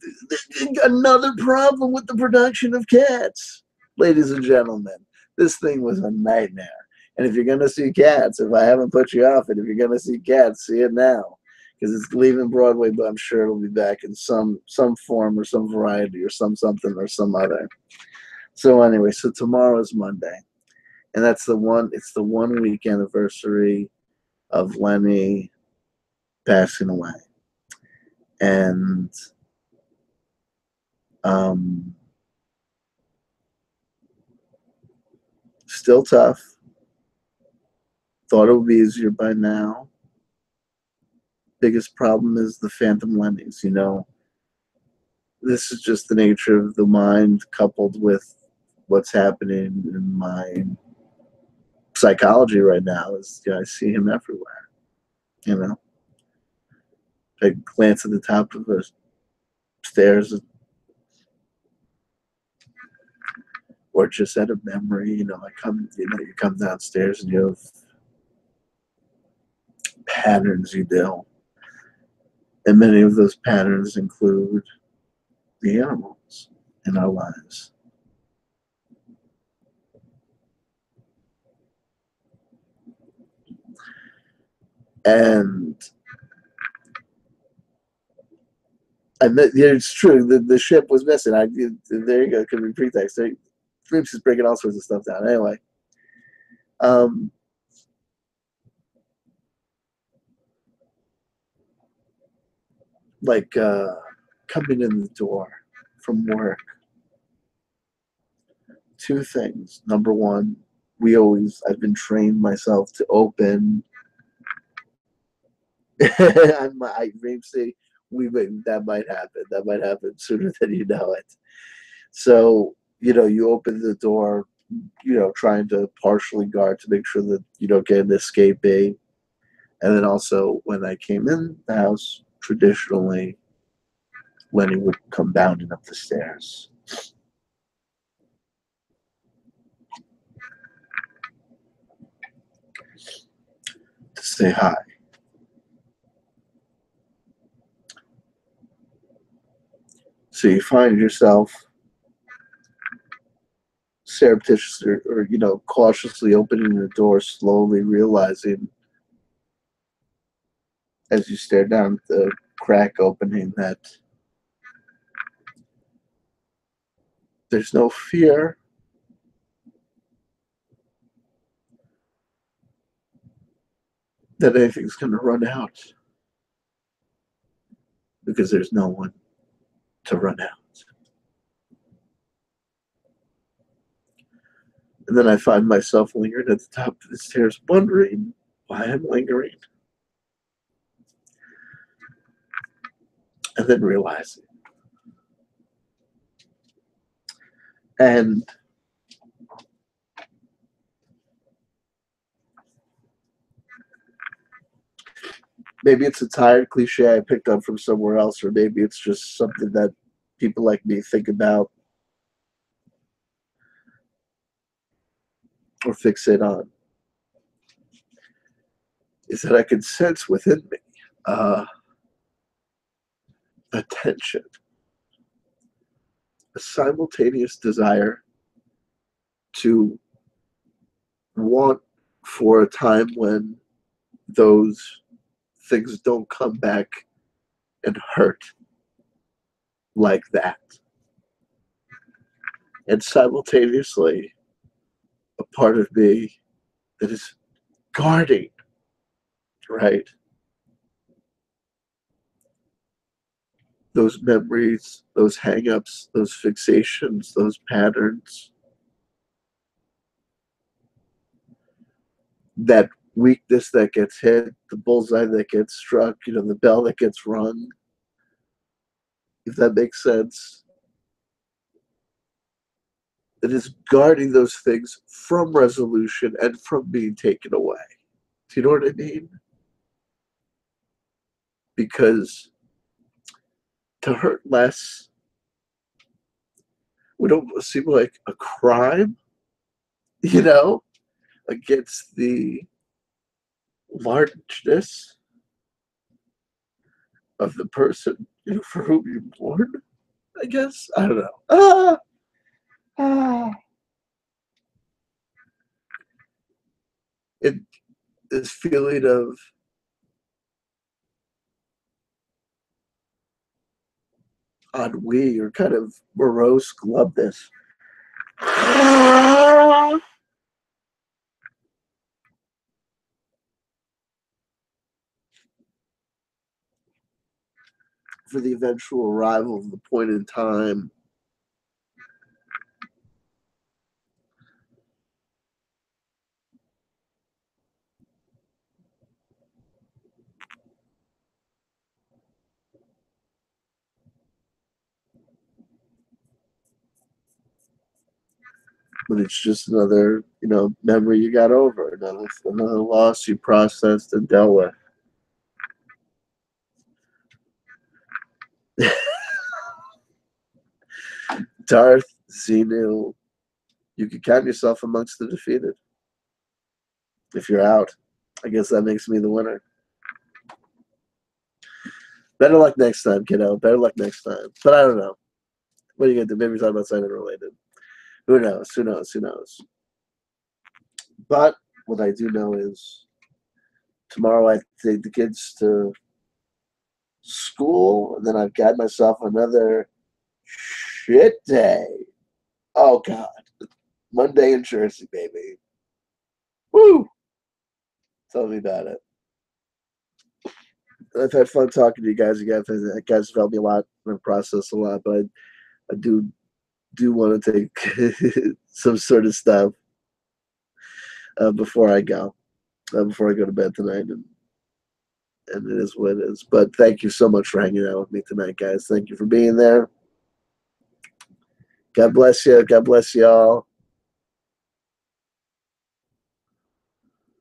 another problem with the production of Cats. Ladies and gentlemen, this thing was a nightmare. And if you're going to see Cats, if I haven't put you off it, if you're going to see Cats, see it now. Because it's leaving Broadway, but I'm sure it'll be back in some form or some variety or something or some other. So anyway, so tomorrow's Monday. And it's the 1 week anniversary of Lenny passing away. And still tough. Thought it would be easier by now. Biggest problem is the phantom Lennys, you know. This is just the nature of the mind coupled with what's happening in my psychology right now. Is I see him everywhere, you know. I glance at the top of the stairs or just at a memory, you know, you come downstairs and you have patterns you do. And many of those patterns include the animals in our lives. And it's true, the ship was missing. There you go, could be pretext. Dreams is breaking all sorts of stuff down. Anyway, coming in the door from work. Two things. Number one, I've been trained myself to open. That might happen. That might happen sooner than you know it. So, you know, you open the door, you know, trying to partially guard to make sure that you don't get an escapee. And then also, when I came in the house, traditionally, Lenny would come bounding up the stairs. To say hi. So you find yourself surreptitiously or, you know, cautiously opening the door, slowly realizing as you stare down at the crack opening that there's no fear. That anything's going to run out because there's no one to run out. And then I find myself lingering at the top of the stairs, wondering why I'm lingering. And then realizing. And maybe it's a tired cliche I picked up from somewhere else, or maybe it's just something that people like me think about or fixate on, is that I can sense within me a tension, a simultaneous desire to want for a time when those things don't come back and hurt like that. And simultaneously, a part of me that is guarding, right? Those memories, those hang-ups, those fixations, those patterns. That weakness that gets hit, the bullseye that gets struck, you know, the bell that gets rung, if that makes sense. That is guarding those things from resolution and from being taken away. Do you know what I mean? Because to hurt less would almost seem like a crime, you know, against the largeness of the person, you know, for whom you're born, I guess. I don't know. this feeling of ennui or kind of morose glumness. For the eventual arrival of the point in time when it's just another, memory you got over, another loss you processed and dealt with. Darth Xenu, you could count yourself amongst the defeated. If you're out, I guess that makes me the winner. Better luck next time, kiddo. Better luck next time. But I don't know. What are you going to do? Maybe talk about something related. Who knows? Who knows? Who knows? But what I do know is tomorrow I take the kids to school, and then I've got myself another shit day. Oh, God. Monday in Jersey, baby. Woo! Tell me about it. I've had fun talking to you guys. You guys have helped me a lot and process a lot, but I do want to take some sort of stuff before I go to bed tonight, and it is what it is. But thank you so much for hanging out with me tonight, guys. Thank you for being there. God bless you. God bless you all.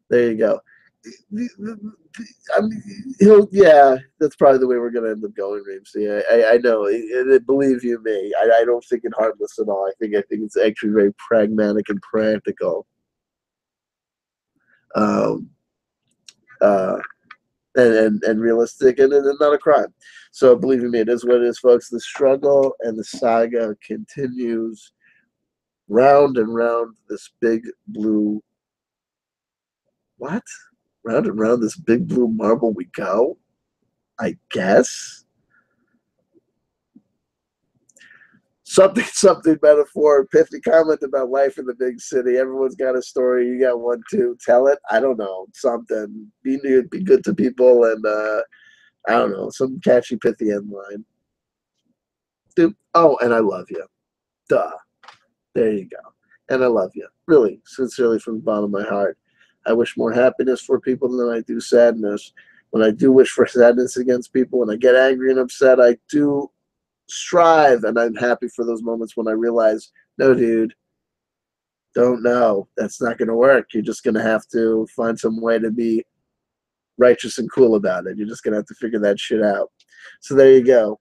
There you go. I mean, that's probably the way we're going to end up going, Ramsey. I know. Believe you me, I don't think it heartless at all. I think it's actually very pragmatic and practical. And realistic, and not a crime. So believe me, it is what it is, folks. The struggle and the saga continues round and round this big blue. What? Round and round this big blue marble we go, I guess. Something metaphor, pithy comment about life in the big city. Everyone's got a story. You got one too. Tell it. I don't know. Something. Be good to people, and I don't know. Some catchy pithy end line. Dude. Oh, and I love you. Duh. There you go. And I love you. Really, sincerely from the bottom of my heart. I wish more happiness for people than I do sadness. When I do wish for sadness against people, when I get angry and upset, I do strive, and I'm happy for those moments when I realize, no, dude, don't know. That's not going to work. You're just going to have to find some way to be righteous and cool about it. You're just going to have to figure that shit out. So there you go.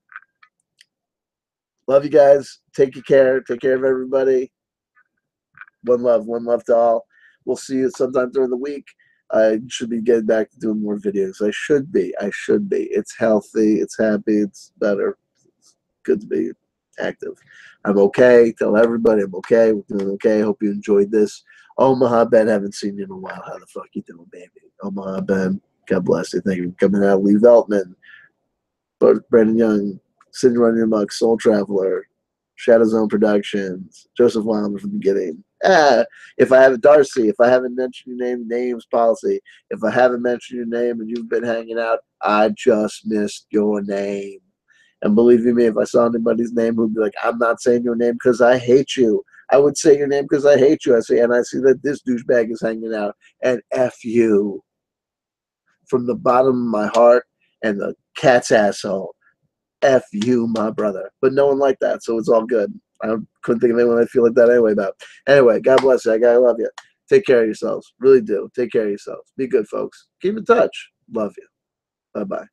Love you guys. Take care. Take care of everybody. One love to all. We'll see you sometime during the week. I should be getting back to doing more videos. I should be. It's healthy. It's happy. It's better. It's good to be active. I'm okay. Tell everybody I'm okay. We're doing okay. Hope you enjoyed this. Omaha Ben, haven't seen you in a while. How the fuck you doing, baby? Omaha Ben, God bless you. Thank you for coming out. Lee Veltman, Brandon Young, Sidney Running Amok, Soul Traveler, Shadow Zone Productions, Joseph Wilder from the beginning. If I haven't, Darcy, if I haven't mentioned your name, names policy. If I haven't mentioned your name and you've been hanging out, I just missed your name. And believe you me, if I saw anybody's name who'd be like, I'm not saying your name because I hate you. I would say your name because I hate you. I see that this douchebag is hanging out, and F you. From the bottom of my heart and the cat's asshole. F you, my brother. But no one like that, so it's all good. I couldn't think of anyone I feel like that anyway about. Anyway, God bless you. I love you. Take care of yourselves. Really do. Take care of yourselves. Be good, folks. Keep in touch. Love you. Bye-bye.